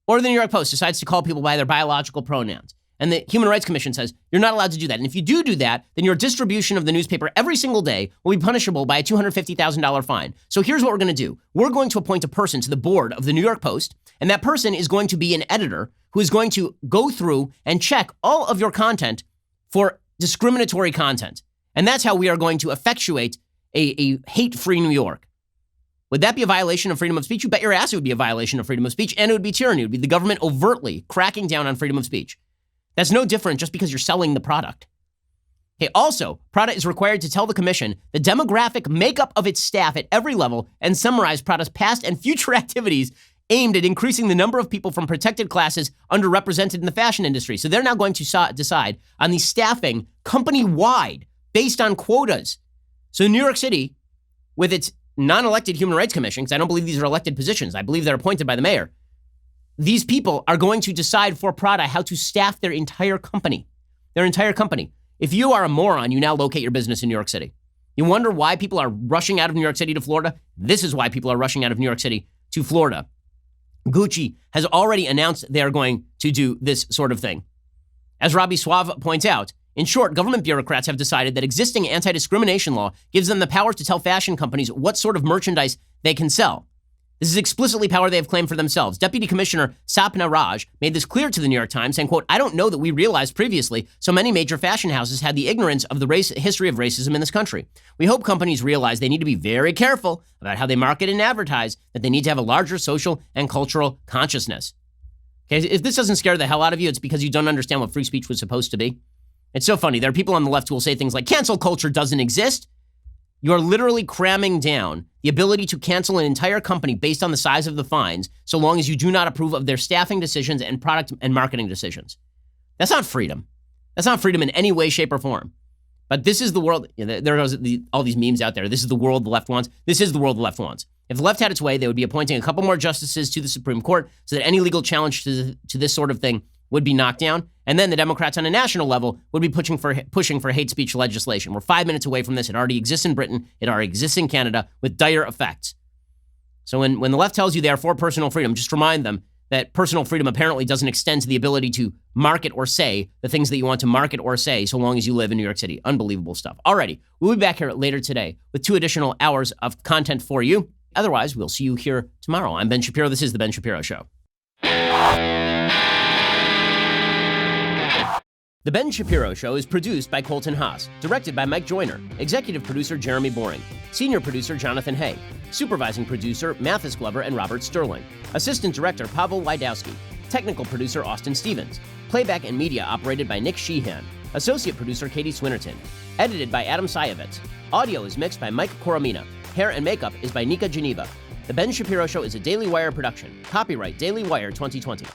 Or the New York Post decides to call people by their biological pronouns. And the Human Rights Commission says, you're not allowed to do that. And if you do that, then your distribution of the newspaper every single day will be punishable by a $250,000 fine. So here's what we're going to do. We're going to appoint a person to the board of the New York Post, and that person is going to be an editor who is going to go through and check all of your content for discriminatory content. And that's how we are going to effectuate a hate-free New York. Would that be a violation of freedom of speech? You bet your ass it would be a violation of freedom of speech, and it would be tyranny. It would be the government overtly cracking down on freedom of speech. That's no different just because you're selling the product. Okay, also, Prada is required to tell the commission the demographic makeup of its staff at every level and summarize Prada's past and future activities aimed at increasing the number of people from protected classes underrepresented in the fashion industry. So they're now going to decide on the staffing company-wide based on quotas. So New York City, with its non-elected Human Rights Commission, because I don't believe these are elected positions, I believe they're appointed by the mayor, these people are going to decide for Prada how to staff their entire company. Their entire company. If you are a moron, you now locate your business in New York City. You wonder why people are rushing out of New York City to Florida? This is why people are rushing out of New York City to Florida. Gucci has already announced they are going to do this sort of thing. As Robbie Suave points out, in short, government bureaucrats have decided that existing anti-discrimination law gives them the power to tell fashion companies what sort of merchandise they can sell. This is explicitly power they have claimed for themselves. Deputy Commissioner Sapna Raj made this clear to the New York Times, saying, quote, I don't know that we realized previously so many major fashion houses had the ignorance of the history of racism in this country. We hope companies realize they need to be very careful about how they market and advertise, that they need to have a larger social and cultural consciousness. Okay, if this doesn't scare the hell out of you, it's because you don't understand what free speech was supposed to be. It's so funny. There are people on the left who will say things like, cancel culture doesn't exist. You're literally cramming down the ability to cancel an entire company based on the size of the fines, so long as you do not approve of their staffing decisions and product and marketing decisions. That's not freedom. That's not freedom in any way, shape, or form. But this is the world. There are all these memes out there. This is the world the left wants. This is the world the left wants. If the left had its way, they would be appointing a couple more justices to the Supreme Court so that any legal challenge to this sort of thing would be knocked down. And then the Democrats on a national level would be pushing for hate speech legislation. We're 5 minutes away from this. It already exists in Britain. It already exists in Canada with dire effects. So when the left tells you they are for personal freedom, just remind them that personal freedom apparently doesn't extend to the ability to market or say the things that you want to market or say so long as you live in New York City. Unbelievable stuff. Alrighty, we'll be back here later today with 2 additional hours of content for you. Otherwise, we'll see you here tomorrow. I'm Ben Shapiro. This is The Ben Shapiro Show. The Ben Shapiro Show is produced by Colton Haas, directed by Mike Joyner, executive producer Jeremy Boring, senior producer Jonathan Hay, supervising producer Mathis Glover and Robert Sterling, assistant director Pavel Wydowski, technical producer Austin Stevens, playback and media operated by Nick Sheehan, associate producer Katie Swinnerton, edited by Adam Sayevitz. Audio is mixed by Mike Coromina. Hair and makeup is by Nika Geneva. The Ben Shapiro Show is a Daily Wire production. Copyright Daily Wire 2020.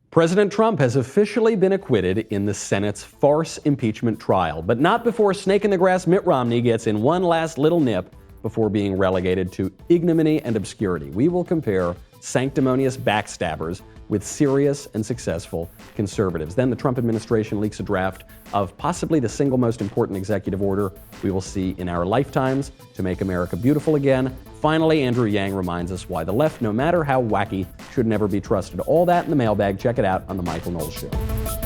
President Trump has officially been acquitted in the Senate's farce impeachment trial, but not before snake-in-the-grass Mitt Romney gets in one last little nip before being relegated to ignominy and obscurity. We will compare sanctimonious backstabbers with serious and successful conservatives. Then the Trump administration leaks a draft of possibly the single most important executive order we will see in our lifetimes to make America beautiful again. Finally, Andrew Yang reminds us why the left, no matter how wacky, should never be trusted. All that in the mailbag. Check it out on The Michael Knowles Show.